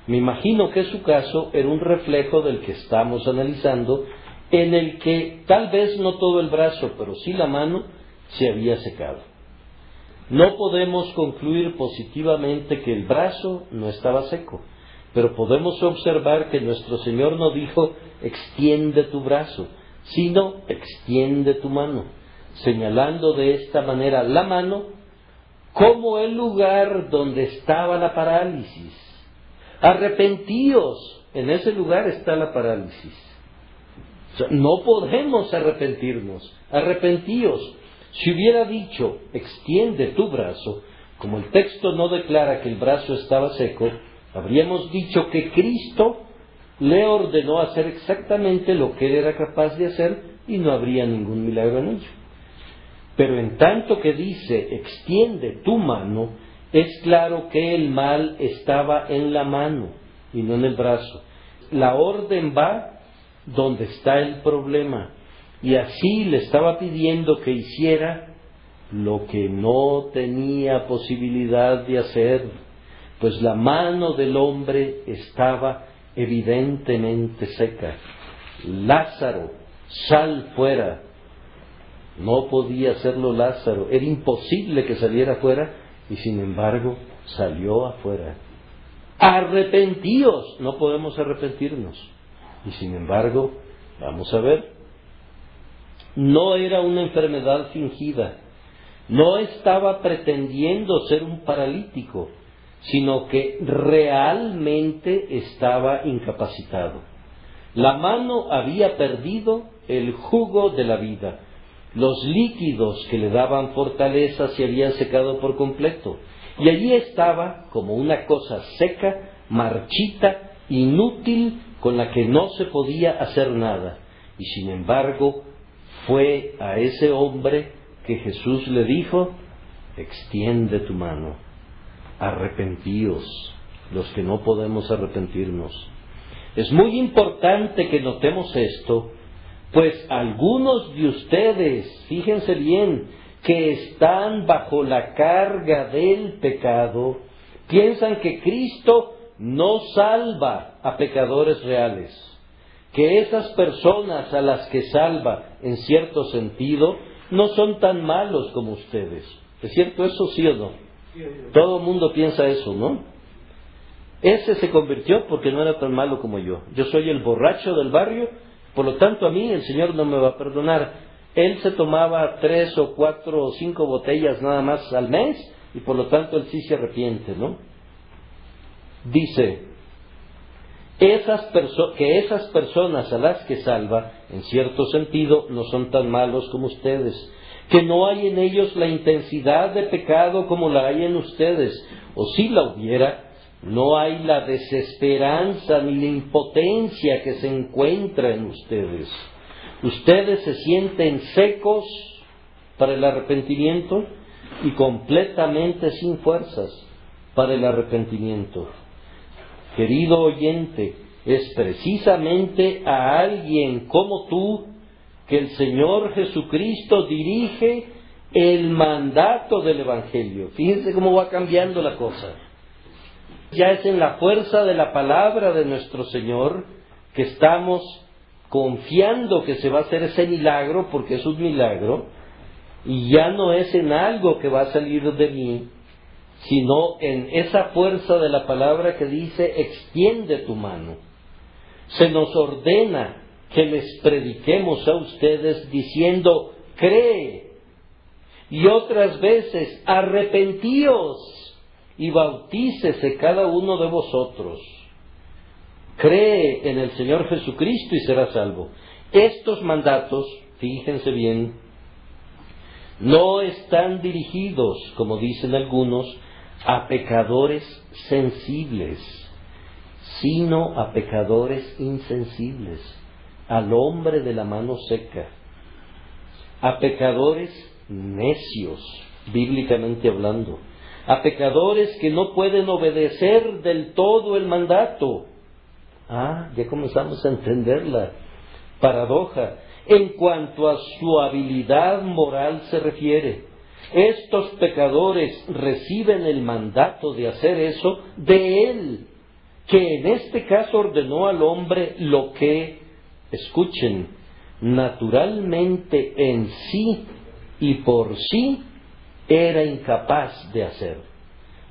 Me imagino que su caso era un reflejo del que estamos analizando, en el que tal vez no todo el brazo, pero sí la mano, se había secado. No podemos concluir positivamente que el brazo no estaba seco, pero podemos observar que nuestro Señor no dijo, extiende tu brazo, sino extiende tu mano, señalando de esta manera la mano como el lugar donde estaba la parálisis. Arrepentíos, en ese lugar está la parálisis. O sea, no podemos arrepentirnos. Arrepentíos. Si hubiera dicho, extiende tu brazo, como el texto no declara que el brazo estaba seco, habríamos dicho que Cristo le ordenó hacer exactamente lo que él era capaz de hacer y no habría ningún milagro en ello. Pero en tanto que dice, extiende tu mano, es claro que el mal estaba en la mano y no en el brazo. La orden va donde está el problema. Y así le estaba pidiendo que hiciera lo que no tenía posibilidad de hacer, pues la mano del hombre estaba evidentemente seca. Lázaro, sal fuera. No podía hacerlo Lázaro, era imposible que saliera fuera, y sin embargo salió afuera. Arrepentíos, no podemos arrepentirnos, y sin embargo, vamos a ver, no era una enfermedad fingida, no estaba pretendiendo ser un paralítico, sino que realmente estaba incapacitado. La mano había perdido el jugo de la vida. Los líquidos que le daban fortaleza se habían secado por completo. Y allí estaba como una cosa seca, marchita, inútil, con la que no se podía hacer nada. Y sin embargo, fue a ese hombre que Jesús le dijo, extiende tu mano, arrepentíos, los que no podemos arrepentirnos. Es muy importante que notemos esto, pues algunos de ustedes, fíjense bien, que están bajo la carga del pecado, piensan que Cristo no salva a pecadores reales, que esas personas a las que salva, en cierto sentido, no son tan malos como ustedes. ¿Es cierto eso, sí o no? Todo el mundo piensa eso, ¿no? Ese se convirtió porque no era tan malo como yo. Yo soy el borracho del barrio, por lo tanto a mí el Señor no me va a perdonar. Él se tomaba 3 o 4 o 5 botellas nada más al mes, y por lo tanto él sí se arrepiente, ¿no? Dice, que esas personas a las que salva, en cierto sentido, no son tan malos como ustedes, que no hay en ellos la intensidad de pecado como la hay en ustedes, o si la hubiera, no hay la desesperanza ni la impotencia que se encuentra en ustedes. Ustedes se sienten secos para el arrepentimiento y completamente sin fuerzas para el arrepentimiento. Querido oyente, es precisamente a alguien como tú que el Señor Jesucristo dirige el mandato del Evangelio. Fíjense cómo va cambiando la cosa. Ya es en la fuerza de la palabra de nuestro Señor que estamos confiando que se va a hacer ese milagro, porque es un milagro, y ya no es en algo que va a salir de mí, sino en esa fuerza de la palabra que dice, extiende tu mano. Se nos ordena que les prediquemos a ustedes diciendo, cree, y otras veces, arrepentíos, y bautícese cada uno de vosotros. Cree en el Señor Jesucristo y será salvo. Estos mandatos, fíjense bien, no están dirigidos, como dicen algunos, a pecadores sensibles, sino a pecadores insensibles, al hombre de la mano seca, a pecadores necios, bíblicamente hablando, a pecadores que no pueden obedecer del todo el mandato. Ya comenzamos a entender la paradoja. En cuanto a su habilidad moral se refiere, estos pecadores reciben el mandato de hacer eso de Él, que en este caso ordenó al hombre lo que, escuchen, naturalmente en sí y por sí era incapaz de hacer.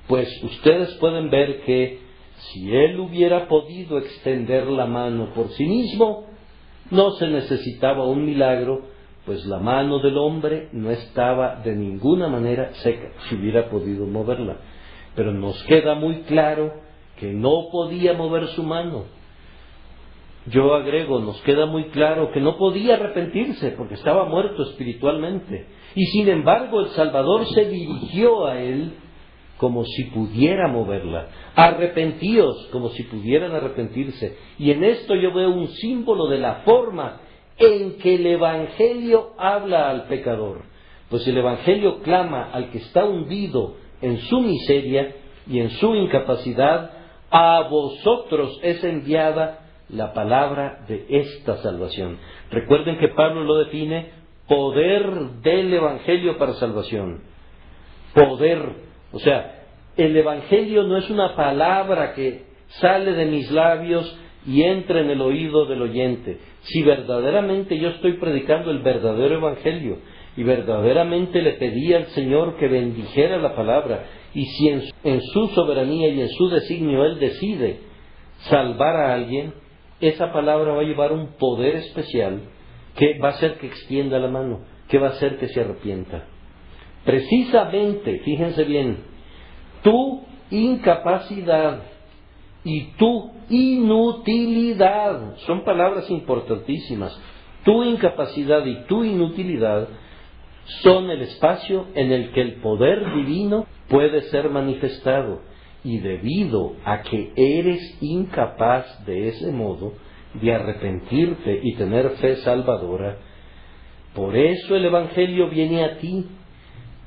Pues ustedes pueden ver que si Él hubiera podido extender la mano por sí mismo, no se necesitaba un milagro, pues la mano del hombre no estaba de ninguna manera seca, si hubiera podido moverla. Pero nos queda muy claro que no podía mover su mano. Yo agrego, nos queda muy claro que no podía arrepentirse porque estaba muerto espiritualmente. Y sin embargo el Salvador se dirigió a él como si pudiera moverla. Arrepentíos, como si pudieran arrepentirse. Y en esto yo veo un símbolo de la forma en que el Evangelio habla al pecador. Pues el Evangelio clama al que está hundido en su miseria y en su incapacidad: a vosotros es enviada la palabra de esta salvación. Recuerden que Pablo lo define: poder del Evangelio para salvación. Poder. O sea, el Evangelio no es una palabra que sale de mis labios y entra en el oído del oyente. Si verdaderamente yo estoy predicando el verdadero Evangelio y verdaderamente le pedí al Señor que bendijera la palabra, y si en su soberanía y en su designio Él decide salvar a alguien, esa palabra va a llevar un poder especial que va a hacer que extienda la mano, que va a hacer que se arrepienta. Precisamente, fíjense bien, tu incapacidad y tu inutilidad son palabras importantísimas. Tu incapacidad y tu inutilidad son el espacio en el que el poder divino puede ser manifestado. Y debido a que eres incapaz de ese modo de arrepentirte y tener fe salvadora, por eso el Evangelio viene a ti,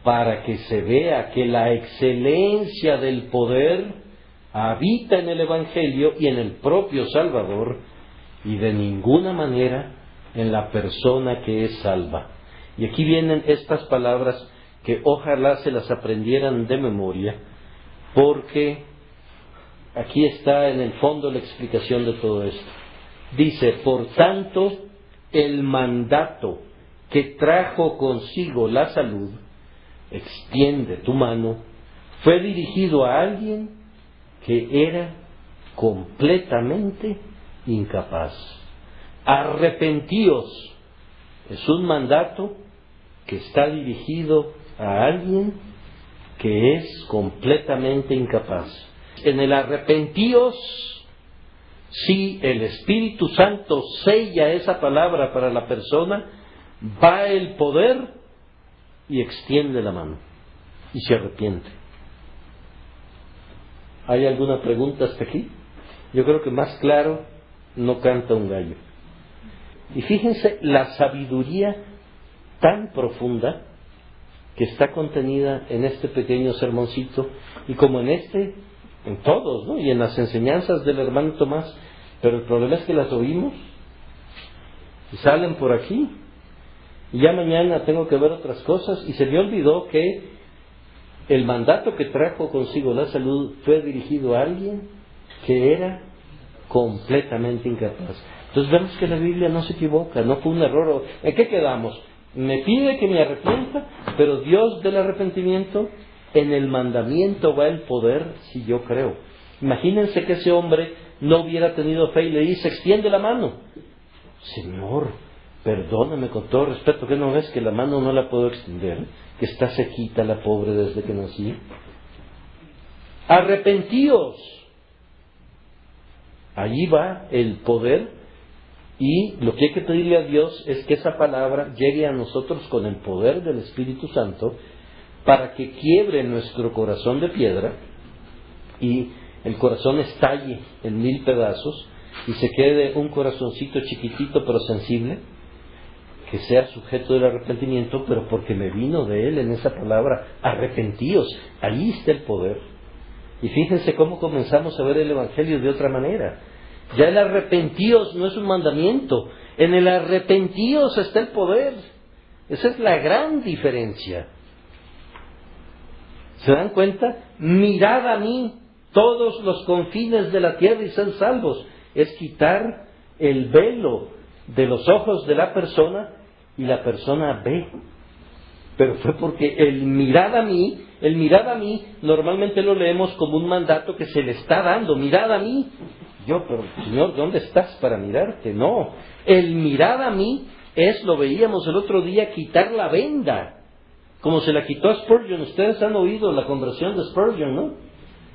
para que se vea que la excelencia del poder habita en el Evangelio y en el propio Salvador, y de ninguna manera en la persona que es salva. Y aquí vienen estas palabras que ojalá se las aprendieran de memoria, porque aquí está en el fondo la explicación de todo esto. Dice: por tanto, el mandato que trajo consigo la salud, extiende tu mano, fue dirigido a alguien que era completamente incapaz. Arrepentíos es un mandato que está dirigido a alguien que es completamente incapaz. En el arrepentíos, si el Espíritu Santo sella esa palabra para la persona, va el poder y extiende la mano y se arrepiente. ¿Hay alguna pregunta hasta aquí? Yo creo que más claro no canta un gallo. Y fíjense la sabiduría tan profunda que está contenida en este pequeño sermoncito, y como en todos, ¿no? Y en las enseñanzas del hermano Tomás. Pero el problema es que las oímos y salen por aquí, y ya mañana tengo que ver otras cosas, y se me olvidó que el mandato que trajo consigo la salud fue dirigido a alguien que era completamente incapaz. Entonces vemos que la Biblia no se equivoca, no fue un error. ¿En qué quedamos? Me pide que me arrepienta, pero Dios del arrepentimiento, en el mandamiento va el poder si yo creo. Imagínense que ese hombre no hubiera tenido fe y le dice: extiende la mano. Señor, perdóname, con todo respeto, ¿qué no ves que la mano no la puedo extender? Que está sequita la pobre desde que nací. Arrepentíos. Allí va el poder, y lo que hay que pedirle a Dios es que esa palabra llegue a nosotros con el poder del Espíritu Santo, para que quiebre nuestro corazón de piedra y el corazón estalle en 1000 pedazos y se quede un corazoncito chiquitito pero sensible, que sea sujeto del arrepentimiento, pero porque me vino de Él en esa palabra: arrepentíos. Ahí está el poder. Y fíjense cómo comenzamos a ver el Evangelio de otra manera. Ya el arrepentíos no es un mandamiento, en el arrepentíos está el poder. Esa es la gran diferencia. ¿Se dan cuenta? Mirad a mí todos los confines de la tierra y sed salvos. Es quitar el velo de los ojos de la persona y la persona ve. Pero fue porque el mirad a mí normalmente lo leemos como un mandato que se le está dando. Mirad a mí. Pero Señor, ¿dónde estás para mirarte? No. El mirad a mí es, lo veíamos el otro día, quitar la venda, como se la quitó a Spurgeon. Ustedes han oído la conversión de Spurgeon, ¿no?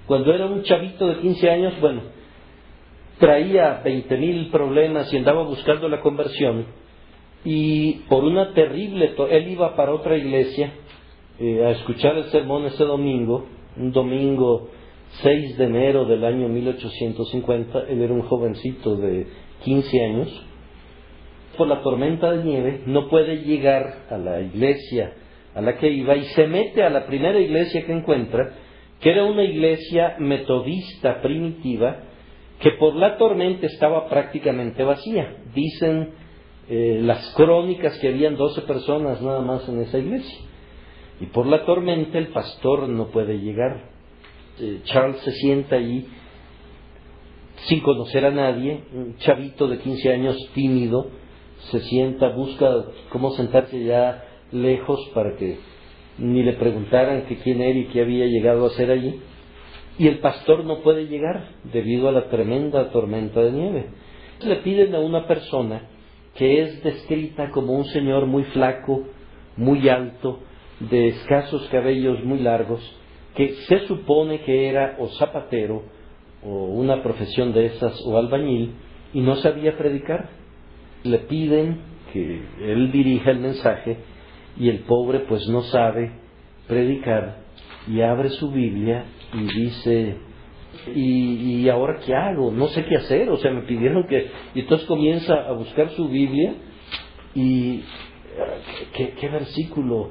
Cuando era un chavito de 15 años, traía 20,000 problemas y andaba buscando la conversión, y por una terrible, él iba para otra iglesia a escuchar el sermón ese domingo, un domingo 6 de enero del año 1850, él era un jovencito de 15 años, por la tormenta de nieve no puede llegar a la iglesia a la que iba y se mete a la primera iglesia que encuentra, que era una iglesia metodista primitiva, que por la tormenta estaba prácticamente vacía. Dicen las crónicas que habían 12 personas nada más en esa iglesia. Y por la tormenta el pastor no puede llegar. Charles se sienta allí sin conocer a nadie, un chavito de 15 años tímido, se sienta, busca cómo sentarse ya lejos para que ni le preguntaran que quién era y qué había llegado a hacer allí. Y el pastor no puede llegar debido a la tremenda tormenta de nieve. Le piden a una persona que es descrita como un señor muy flaco, muy alto, de escasos cabellos muy largos, que se supone que era o zapatero o una profesión de esas o albañil, y no sabía predicar. Le piden que él dirija el mensaje y el pobre pues no sabe predicar, y abre su Biblia y dice, ¿y ahora qué hago? No sé qué hacer, o sea, me pidieron que... Y entonces comienza a buscar su Biblia y... ¿Qué versículo?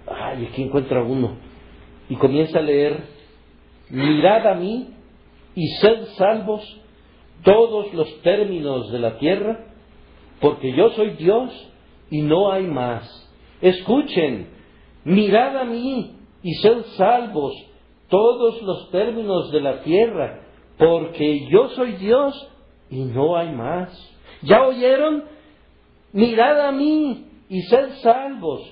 Ay, aquí encuentra uno. Y comienza a leer, mirad a mí y sed salvos todos los términos de la tierra, porque yo soy Dios y no hay más. Escuchen, mirad a mí y sed salvos todos los términos de la tierra, porque yo soy Dios y no hay más. ¿Ya oyeron? Mirad a mí y sed salvos.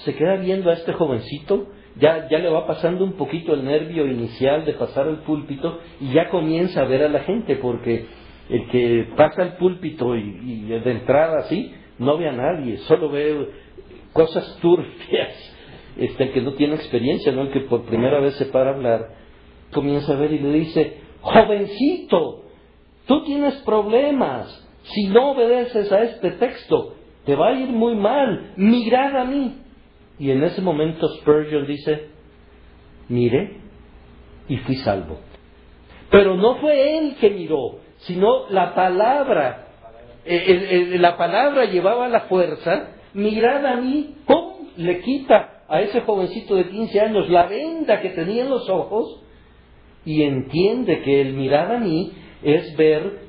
Se queda viendo a este jovencito, ya le va pasando un poquito el nervio inicial de pasar al púlpito, y ya comienza a ver a la gente, porque el que pasa al púlpito y de entrada así, no ve a nadie, solo ve cosas turbias. El que no tiene experiencia, ¿no? El que por primera vez se para a hablar, comienza a ver y le dice, jovencito, tú tienes problemas, si no obedeces a este texto, te va a ir muy mal, mirad a mí. Y en ese momento Spurgeon dice, miré y fui salvo. Pero no fue él que miró, sino la palabra. La palabra llevaba la fuerza. Mirad a mí, ¡pum!, le quita a ese jovencito de 15 años la venda que tenía en los ojos, y entiende que el mirar a mí es ver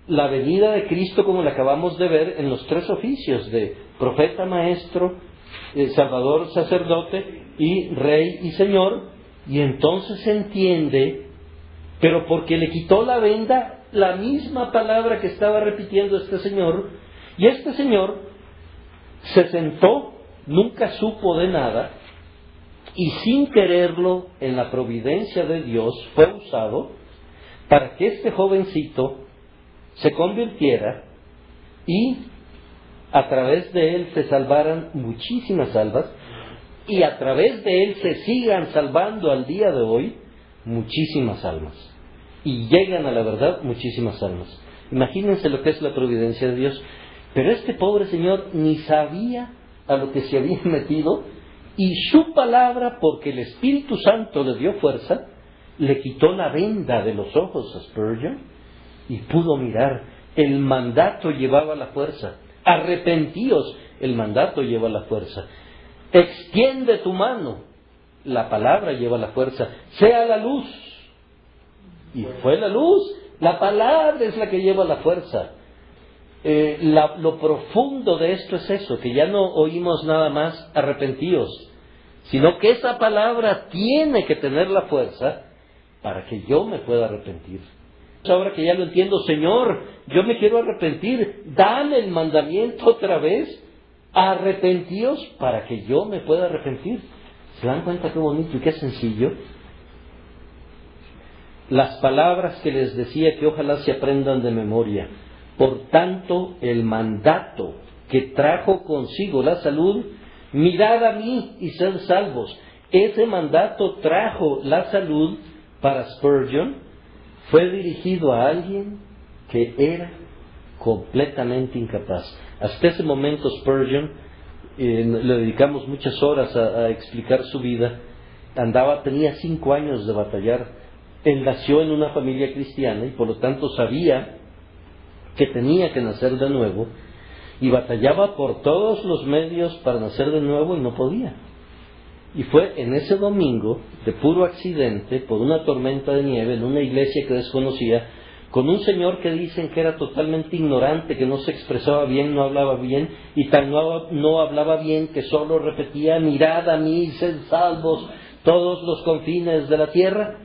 la venida de Cristo, como la acabamos de ver en los tres oficios de profeta, maestro, salvador, sacerdote y rey y señor. Y entonces entiende, pero porque le quitó la venda, la misma palabra que estaba repitiendo este señor, y este señor se sentó, nunca supo de nada, y sin quererlo, en la providencia de Dios, fue usado para que este jovencito se convirtiera y a través de él se salvaran muchísimas almas, y a través de él se sigan salvando al día de hoy muchísimas almas, y llegan a la verdad muchísimas almas. Imagínense lo que es la providencia de Dios. Pero este pobre señor ni sabía a lo que se había metido, y su palabra, porque el Espíritu Santo le dio fuerza, le quitó la venda de los ojos a Spurgeon y pudo mirar. El mandato llevaba la fuerza. Arrepentíos, el mandato lleva la fuerza. Extiende tu mano, la palabra lleva la fuerza. Sea la luz, y fue la luz. La palabra es la que lleva la fuerza. Lo profundo de esto es eso, que ya no oímos nada más arrepentíos, sino que esa palabra tiene que tener la fuerza para que yo me pueda arrepentir. Ahora que ya lo entiendo, Señor, yo me quiero arrepentir, dame el mandamiento otra vez, arrepentíos, para que yo me pueda arrepentir. ¿Se dan cuenta qué bonito y qué sencillo? Las palabras que les decía que ojalá se aprendan de memoria. Por tanto, el mandato que trajo consigo la salud, mirad a mí y sed salvos. Ese mandato trajo la salud para Spurgeon, fue dirigido a alguien que era completamente incapaz. Hasta ese momento Spurgeon, le dedicamos muchas horas a explicar su vida, tenía 5 años de batallar. Él nació en una familia cristiana y por lo tanto sabía que tenía que nacer de nuevo, y batallaba por todos los medios para nacer de nuevo y no podía. Y fue en ese domingo, de puro accidente, por una tormenta de nieve, en una iglesia que desconocía, con un señor que dicen que era totalmente ignorante, que no se expresaba bien, no hablaba bien, y tan no hablaba bien que solo repetía: mirad a mí, sed salvos todos los confines de la tierra.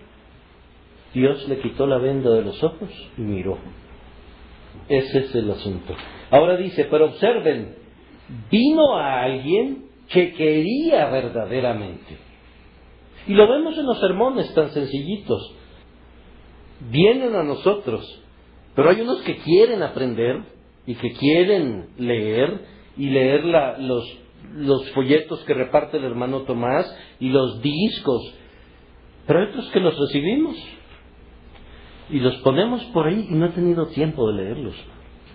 Dios le quitó la venda de los ojos y miró. Ese es el asunto. Ahora dice, pero observen, vino a alguien que quería verdaderamente. Y lo vemos en los sermones tan sencillitos. Vienen a nosotros, pero hay unos que quieren aprender y que quieren leer y leer los folletos que reparte el hermano Tomás y los discos, pero hay otros que los recibimos y los ponemos por ahí y no he tenido tiempo de leerlos.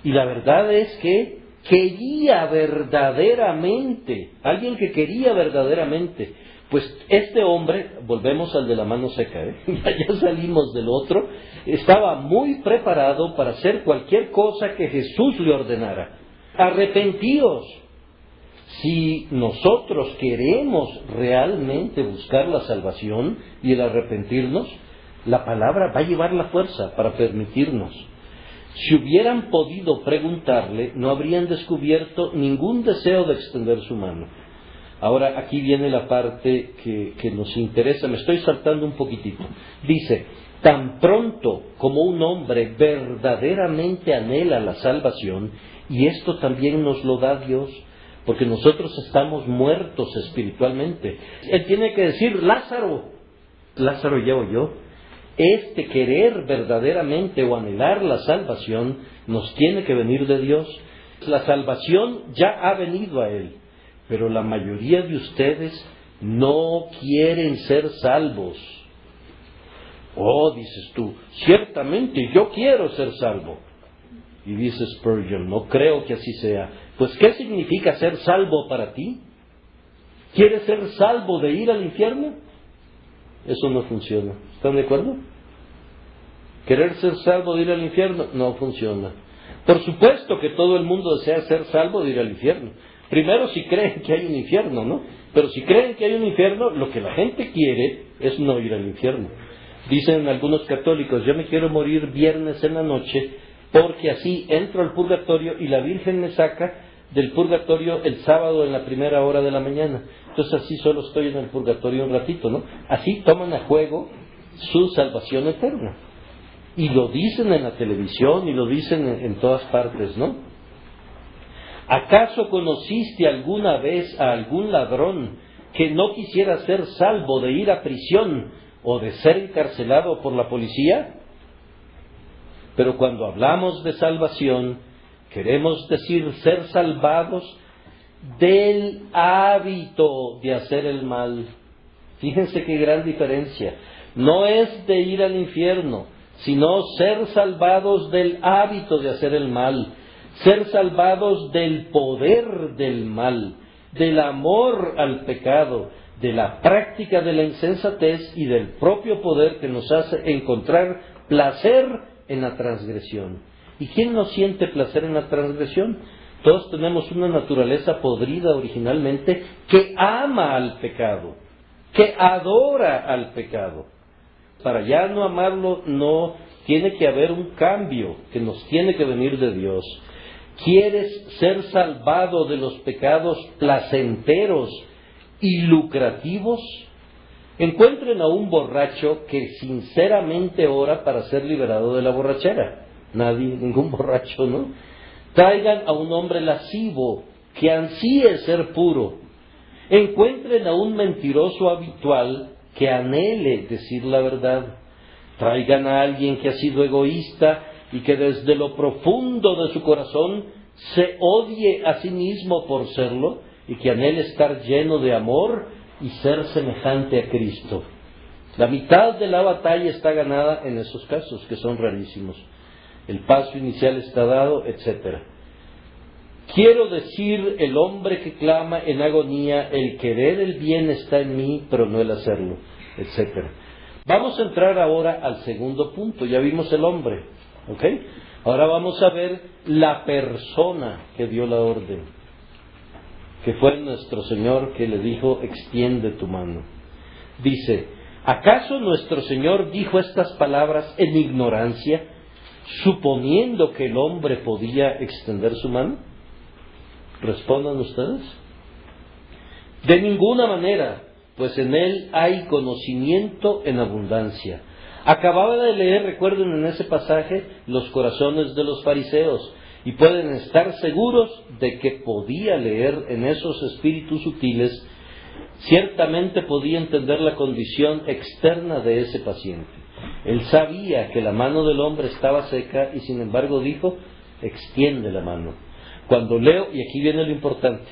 Y la verdad es que quería verdaderamente, alguien que quería verdaderamente. Pues este hombre, volvemos al de la mano seca, ya salimos del otro, estaba muy preparado para hacer cualquier cosa que Jesús le ordenara. Arrepentíos. Si nosotros queremos realmente buscar la salvación y el arrepentirnos, la palabra va a llevar la fuerza para permitirnos. Si hubieran podido preguntarle, no habrían descubierto ningún deseo de extender su mano. Ahora, aquí viene la parte que nos interesa. Me estoy saltando un poquitito. Dice, tan pronto como un hombre verdaderamente anhela la salvación, y esto también nos lo da Dios, porque nosotros estamos muertos espiritualmente. Él tiene que decir, Lázaro ya oyó. Este querer verdaderamente o anhelar la salvación nos tiene que venir de Dios. La salvación ya ha venido a él, pero la mayoría de ustedes no quieren ser salvos. Oh, dices tú, ciertamente yo quiero ser salvo. Y dice Spurgeon, no creo que así sea. Pues, ¿qué significa ser salvo para ti? ¿Quieres ser salvo de ir al infierno? Eso no funciona. ¿Están de acuerdo? Querer ser salvo de ir al infierno no funciona. Por supuesto que todo el mundo desea ser salvo de ir al infierno. Primero, si creen que hay un infierno, ¿no? Pero si creen que hay un infierno, lo que la gente quiere es no ir al infierno. Dicen algunos católicos, yo me quiero morir viernes en la noche, porque así entro al purgatorio y la Virgen me saca del purgatorio el sábado en la primera hora de la mañana. Entonces así solo estoy en el purgatorio un ratito, ¿no? Así toman a juego su salvación eterna. Y lo dicen en la televisión y lo dicen en todas partes, ¿no? ¿Acaso conociste alguna vez a algún ladrón que no quisiera ser salvo de ir a prisión o de ser encarcelado por la policía? Pero cuando hablamos de salvación, queremos decir ser salvados del hábito de hacer el mal. Fíjense qué gran diferencia. No es de ir al infierno, sino ser salvados del hábito de hacer el mal, ser salvados del poder del mal, del amor al pecado, de la práctica de la insensatez y del propio poder que nos hace encontrar placer en la transgresión. ¿Y quién no siente placer en la transgresión? Todos tenemos una naturaleza podrida originalmente que ama al pecado, que adora al pecado. Para ya no amarlo, no, tiene que haber un cambio que nos tiene que venir de Dios. ¿Quieres ser salvado de los pecados placenteros y lucrativos? Encuentren a un borracho que sinceramente ora para ser liberado de la borrachera. Nadie, ningún borracho, ¿no? Traigan a un hombre lascivo que ansíe ser puro. Encuentren a un mentiroso habitual que anhele decir la verdad. Traigan a alguien que ha sido egoísta y que desde lo profundo de su corazón se odie a sí mismo por serlo y que anhele estar lleno de amor y ser semejante a Cristo. La mitad de la batalla está ganada en esos casos, que son rarísimos. El paso inicial está dado, etc. Quiero decir, el hombre que clama en agonía, el querer el bien está en mí, pero no el hacerlo, etc. Vamos a entrar ahora al segundo punto. Ya vimos el hombre, ¿ok? Ahora vamos a ver la persona que dio la orden, que fue nuestro Señor, que le dijo, extiende tu mano. Dice, ¿acaso nuestro Señor dijo estas palabras en ignorancia, suponiendo que el hombre podía extender su mano? Respondan ustedes. De ninguna manera, pues en Él hay conocimiento en abundancia. Acababa de leer, recuerden en ese pasaje, los corazones de los fariseos, y pueden estar seguros de que podía leer en esos espíritus sutiles. Ciertamente podía entender la condición externa de ese paciente. Él sabía que la mano del hombre estaba seca y sin embargo dijo, extiende la mano. Cuando leo, y aquí viene lo importante,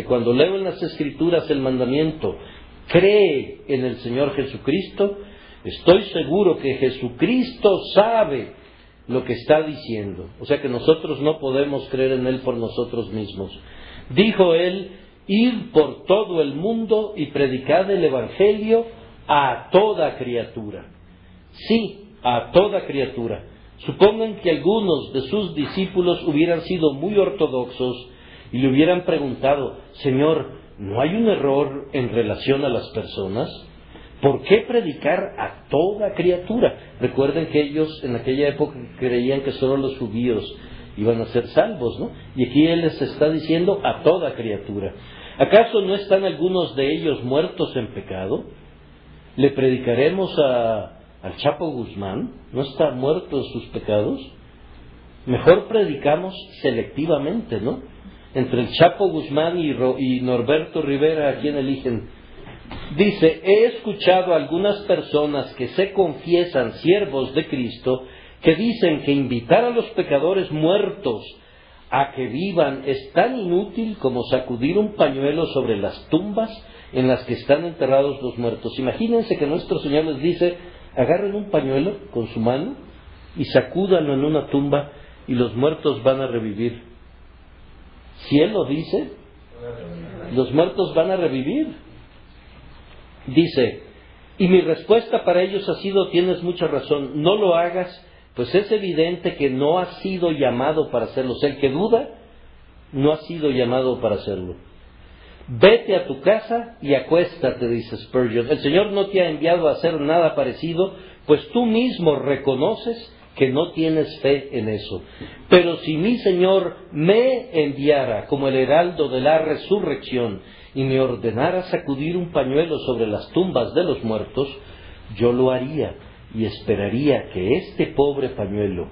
cuando leo en las Escrituras el mandamiento, cree en el Señor Jesucristo, estoy seguro que Jesucristo sabe lo que está diciendo. O sea que nosotros no podemos creer en Él por nosotros mismos. Dijo Él, id por todo el mundo y predicad el Evangelio a toda criatura. Sí, a toda criatura. Supongan que algunos de sus discípulos hubieran sido muy ortodoxos y le hubieran preguntado, Señor, ¿no hay un error en relación a las personas? ¿Por qué predicar a toda criatura? Recuerden que ellos en aquella época creían que solo los judíos iban a ser salvos, ¿no? Y aquí Él les está diciendo a toda criatura. ¿Acaso no están algunos de ellos muertos en pecado? ¿Le predicaremos al Chapo Guzmán? ¿No está muerto en sus pecados? Mejor predicamos selectivamente, ¿no? Entre el Chapo Guzmán y Norberto Rivera, ¿a quién eligen? Dice, he escuchado a algunas personas que se confiesan siervos de Cristo, que dicen que invitar a los pecadores muertos a que vivan es tan inútil como sacudir un pañuelo sobre las tumbas en las que están enterrados los muertos. Imagínense que nuestro Señor les dice, agarren un pañuelo con su mano y sacúdanlo en una tumba y los muertos van a revivir. Si Él lo dice, los muertos van a revivir. Dice, y mi respuesta para ellos ha sido, tienes mucha razón, no lo hagas, pues es evidente que no has sido llamado para hacerlo. El que duda, no ha sido llamado para hacerlo. Vete a tu casa y acuéstate, dice Spurgeon. El Señor no te ha enviado a hacer nada parecido, pues tú mismo reconoces que no tienes fe en eso. Pero si mi Señor me enviara como el heraldo de la resurrección y me ordenara sacudir un pañuelo sobre las tumbas de los muertos, yo lo haría y esperaría que este pobre pañuelo,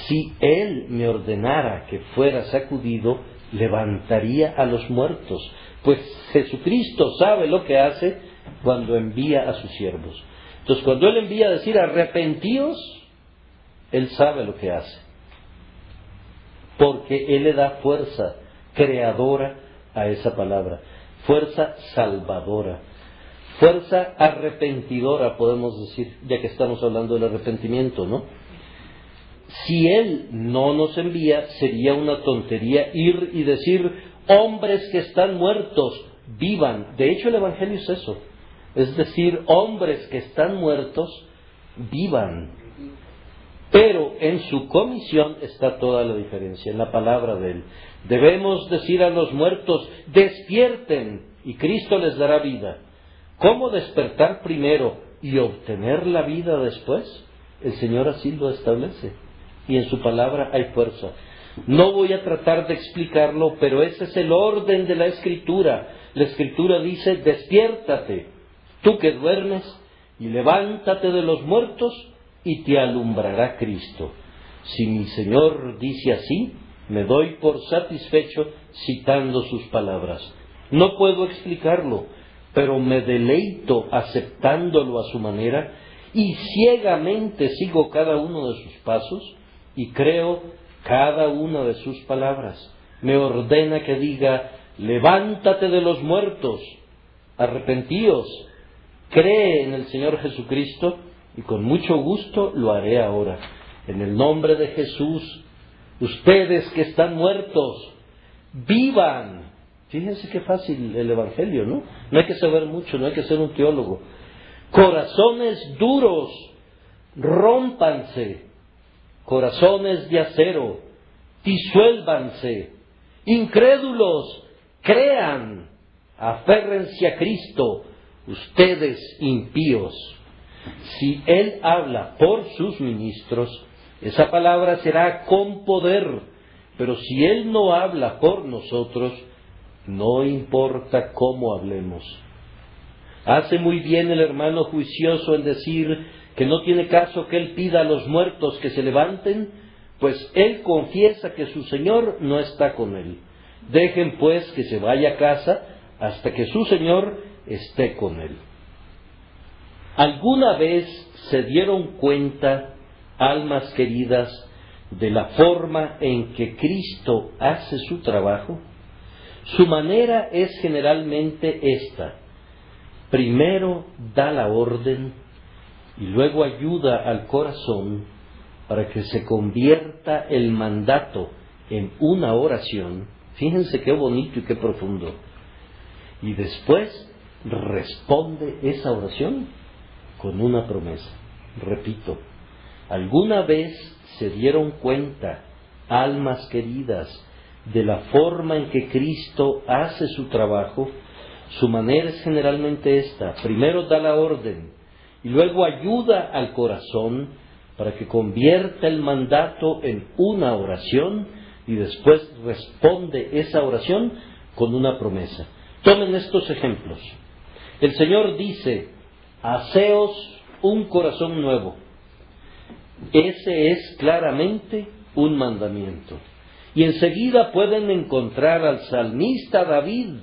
si Él me ordenara que fuera sacudido, levantaría a los muertos, pues Jesucristo sabe lo que hace cuando envía a sus siervos. Entonces, cuando Él envía a decir arrepentíos, Él sabe lo que hace, porque Él le da fuerza creadora a esa palabra, fuerza salvadora, fuerza arrepentidora, podemos decir, ya que estamos hablando del arrepentimiento, ¿no? Si Él no nos envía, sería una tontería ir y decir, hombres que están muertos, vivan. De hecho, el Evangelio es eso, es decir, hombres que están muertos, vivan. Pero en su comisión está toda la diferencia, en la palabra de Él. Debemos decir a los muertos, despierten, y Cristo les dará vida. ¿Cómo despertar primero y obtener la vida después? El Señor así lo establece, y en su palabra hay fuerza. No voy a tratar de explicarlo, pero ese es el orden de la Escritura. La Escritura dice, despiértate, tú que duermes, y levántate de los muertos, y te alumbrará Cristo. Si mi Señor dice así, me doy por satisfecho citando sus palabras. No puedo explicarlo, pero me deleito aceptándolo a su manera y ciegamente sigo cada uno de sus pasos y creo cada una de sus palabras. Me ordena que diga, levántate de los muertos, arrepentíos, cree en el Señor Jesucristo, y con mucho gusto lo haré ahora. En el nombre de Jesús, ustedes que están muertos, vivan. Fíjense qué fácil el Evangelio, ¿no? No hay que saber mucho, no hay que ser un teólogo. Corazones duros, rómpanse. Corazones de acero, disuélvanse. Incrédulos, crean. Aférrense a Cristo, ustedes impíos. Si Él habla por sus ministros, esa palabra será con poder. Pero si Él no habla por nosotros, no importa cómo hablemos. Hace muy bien el hermano juicioso en decir que no tiene caso que Él pida a los muertos que se levanten, pues Él confiesa que su Señor no está con Él. Dejen pues que se vaya a casa hasta que su Señor esté con Él. ¿Alguna vez se dieron cuenta, almas queridas, de la forma en que Cristo hace su trabajo? Su manera es generalmente esta. Primero da la orden y luego ayuda al corazón para que se convierta el mandato en una oración. Fíjense qué bonito y qué profundo. Y después responde esa oración con una promesa. Repito, ¿alguna vez se dieron cuenta, almas queridas, de la forma en que Cristo hace su trabajo? Su manera es generalmente esta. Primero da la orden y luego ayuda al corazón para que convierta el mandato en una oración y después responde esa oración con una promesa. Tomen estos ejemplos. El Señor dice: haceos un corazón nuevo. Ese es claramente un mandamiento. Y enseguida pueden encontrar al salmista David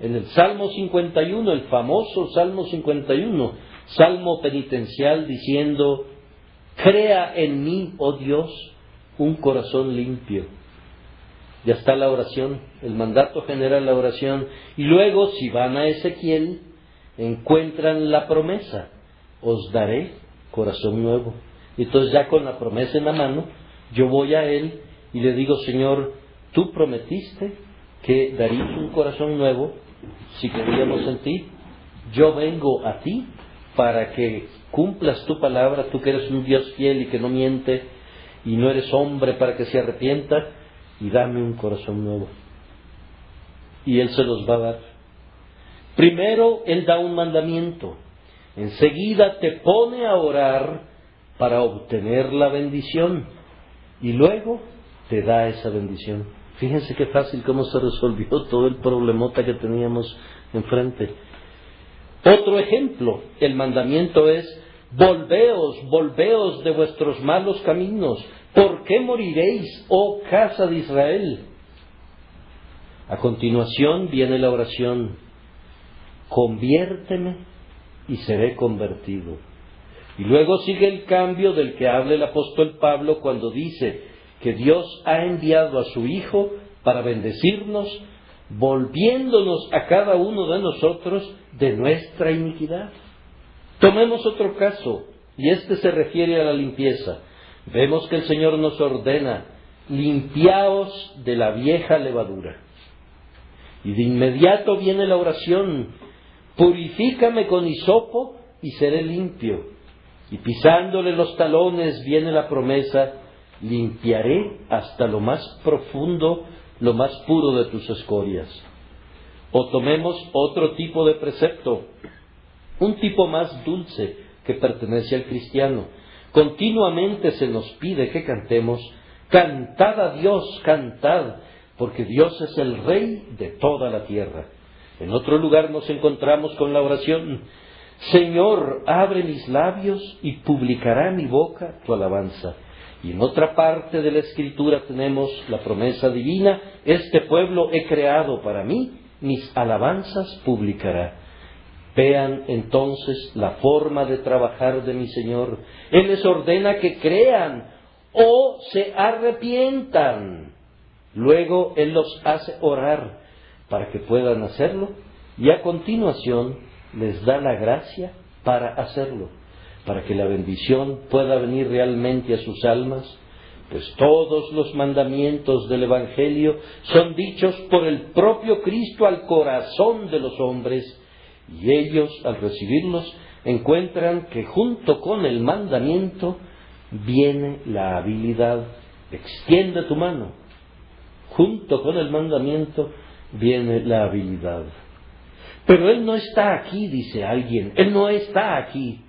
en el Salmo 51, el famoso Salmo 51, salmo penitencial, diciendo: crea en mí, oh Dios, un corazón limpio. Ya está la oración, el mandato genera la oración. Y luego, si van a Ezequiel, encuentran la promesa: os daré corazón nuevo. Entonces, ya con la promesa en la mano, yo voy a Él y le digo: Señor, tú prometiste que darías un corazón nuevo si creíamos en ti. Yo vengo a ti para que cumplas tu palabra, tú que eres un Dios fiel y que no miente y no eres hombre para que se arrepienta, y dame un corazón nuevo. Y Él se los va a dar. Primero Él da un mandamiento, enseguida te pone a orar para obtener la bendición y luego te da esa bendición. Fíjense qué fácil cómo se resolvió todo el problemota que teníamos enfrente. Otro ejemplo, el mandamiento es: volveos de vuestros malos caminos. ¿Por qué moriréis, oh casa de Israel? A continuación viene la oración: conviérteme y seré convertido. Y luego sigue el cambio del que habla el apóstol Pablo cuando dice que Dios ha enviado a su Hijo para bendecirnos, volviéndonos a cada uno de nosotros de nuestra iniquidad. Tomemos otro caso, y este se refiere a la limpieza. Vemos que el Señor nos ordena: limpiaos de la vieja levadura. Y de inmediato viene la oración: purifícame con hisopo y seré limpio. Y pisándole los talones viene la promesa: limpiaré hasta lo más profundo, lo más puro de tus escorias. O tomemos otro tipo de precepto, un tipo más dulce que pertenece al cristiano. Continuamente se nos pide que cantemos: cantad a Dios, cantad, porque Dios es el Rey de toda la tierra. En otro lugar nos encontramos con la oración: Señor, abre mis labios y publicará mi boca tu alabanza. Y en otra parte de la Escritura tenemos la promesa divina: este pueblo he creado para mí, mis alabanzas publicará. Vean entonces la forma de trabajar de mi Señor. Él les ordena que crean o se arrepientan. Luego Él los hace orar para que puedan hacerlo Y a continuación les da la gracia para hacerlo, para que la bendición pueda venir realmente a sus almas, pues todos los mandamientos del Evangelio son dichos por el propio Cristo al corazón de los hombres, y ellos, al recibirlos, encuentran que junto con el mandamiento viene la habilidad. Extiende tu mano. Junto con el mandamiento viene la habilidad. Pero Él no está aquí, dice alguien. Él no está aquí.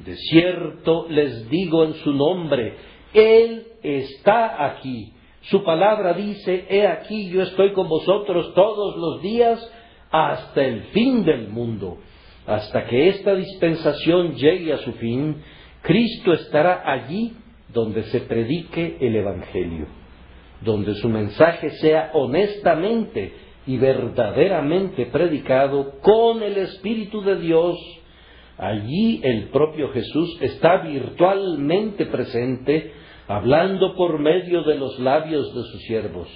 De cierto les digo en su nombre, Él está aquí. Su palabra dice, he aquí yo estoy con vosotros todos los días hasta el fin del mundo. Hasta que esta dispensación llegue a su fin, Cristo estará allí donde se predique el Evangelio, donde su mensaje sea honestamente y verdaderamente predicado con el Espíritu de Dios. Allí el propio Jesús está virtualmente presente, hablando por medio de los labios de sus siervos.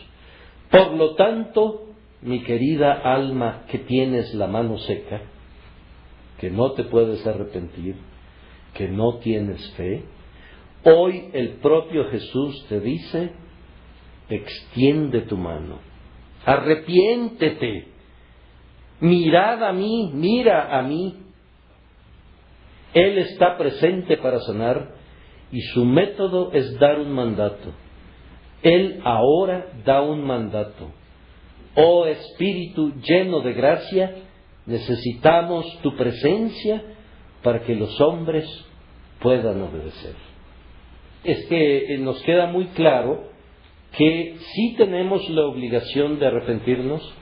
Por lo tanto, mi querida alma que tienes la mano seca, que no te puedes arrepentir, que no tienes fe, hoy el propio Jesús te dice, extiende tu mano, arrepiéntete, mirad a mí, mira a mí. Él está presente para sanar y su método es dar un mandato. Él ahora da un mandato. Oh Espíritu lleno de gracia, necesitamos tu presencia para que los hombres puedan obedecer. Es que nos queda muy claro que sí tenemos la obligación de arrepentirnos.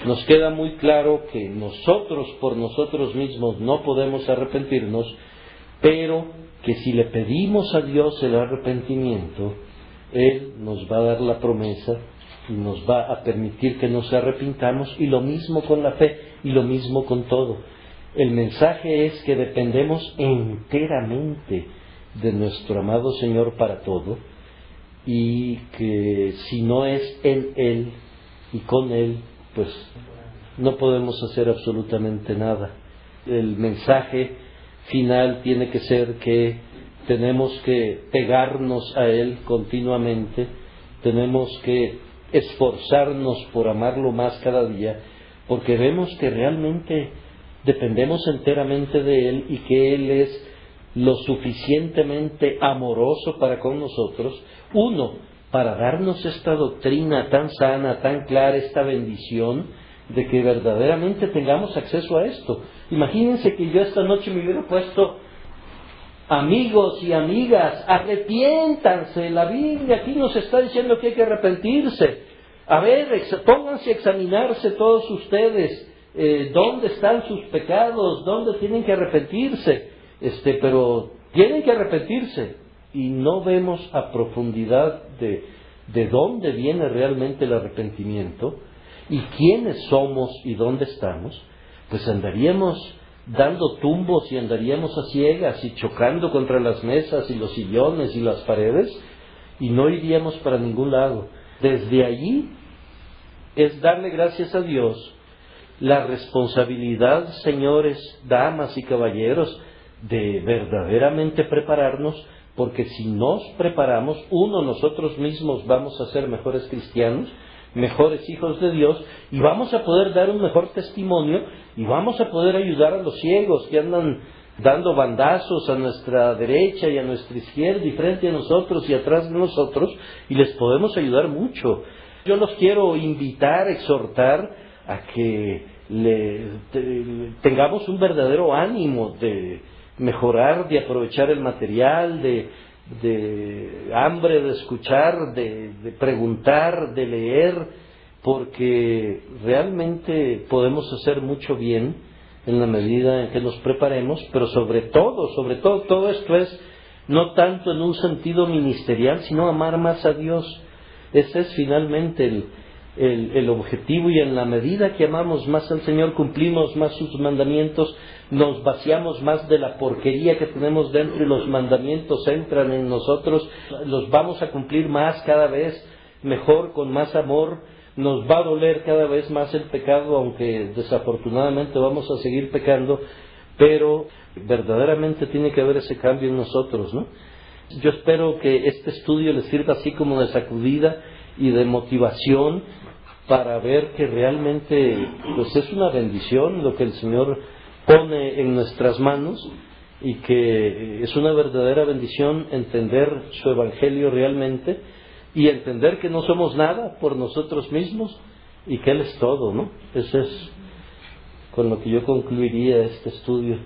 Nos queda muy claro que nosotros por nosotros mismos no podemos arrepentirnos, pero que si le pedimos a Dios el arrepentimiento, Él nos va a dar la promesa y nos va a permitir que nos arrepintamos, y lo mismo con la fe, y lo mismo con todo. El mensaje es que dependemos enteramente de nuestro amado Señor para todo, y que si no es en Él y con Él, pues no podemos hacer absolutamente nada. El mensaje final tiene que ser que tenemos que pegarnos a Él continuamente, tenemos que esforzarnos por amarlo más cada día, porque vemos que realmente dependemos enteramente de Él y que Él es lo suficientemente amoroso para con nosotros, uno, para darnos esta doctrina tan sana, tan clara, esta bendición de que verdaderamente tengamos acceso a esto. Imagínense que yo esta noche me hubiera puesto, amigos y amigas, arrepiéntanse, la Biblia aquí nos está diciendo que hay que arrepentirse. A ver, pónganse a examinarse todos ustedes, dónde están sus pecados, dónde tienen que arrepentirse, pero tienen que arrepentirse. Y no vemos a profundidad de dónde viene realmente el arrepentimiento y quiénes somos y dónde estamos, pues andaríamos dando tumbos y andaríamos a ciegas y chocando contra las mesas y los sillones y las paredes y no iríamos para ningún lado. Desde allí es darle gracias a Dios la responsabilidad, señores, damas y caballeros, de verdaderamente prepararnos, porque si nos preparamos, nosotros mismos vamos a ser mejores cristianos, mejores hijos de Dios, y vamos a poder dar un mejor testimonio, y vamos a poder ayudar a los ciegos que andan dando bandazos a nuestra derecha y a nuestra izquierda, y frente a nosotros y atrás de nosotros, y les podemos ayudar mucho. Yo los quiero invitar, exhortar a que tengamos un verdadero ánimo de mejorar, de aprovechar el material, de hambre de escuchar, de preguntar, de leer, porque realmente podemos hacer mucho bien en la medida en que nos preparemos, pero sobre todo, todo esto es no tanto en un sentido ministerial, sino amar más a Dios. Ese es finalmente el objetivo, y en la medida que amamos más al Señor, cumplimos más sus mandamientos, nos vaciamos más de la porquería que tenemos dentro y los mandamientos entran en nosotros, los vamos a cumplir más cada vez mejor, con más amor, nos va a doler cada vez más el pecado, aunque desafortunadamente vamos a seguir pecando, pero verdaderamente tiene que haber ese cambio en nosotros, ¿no? Yo espero que este estudio les sirva así como de sacudida y de motivación para ver que realmente pues es una bendición lo que el Señor pone en nuestras manos, y que es una verdadera bendición entender su evangelio realmente y entender que no somos nada por nosotros mismos y que Él es todo, ¿no? Eso es con lo que yo concluiría este estudio.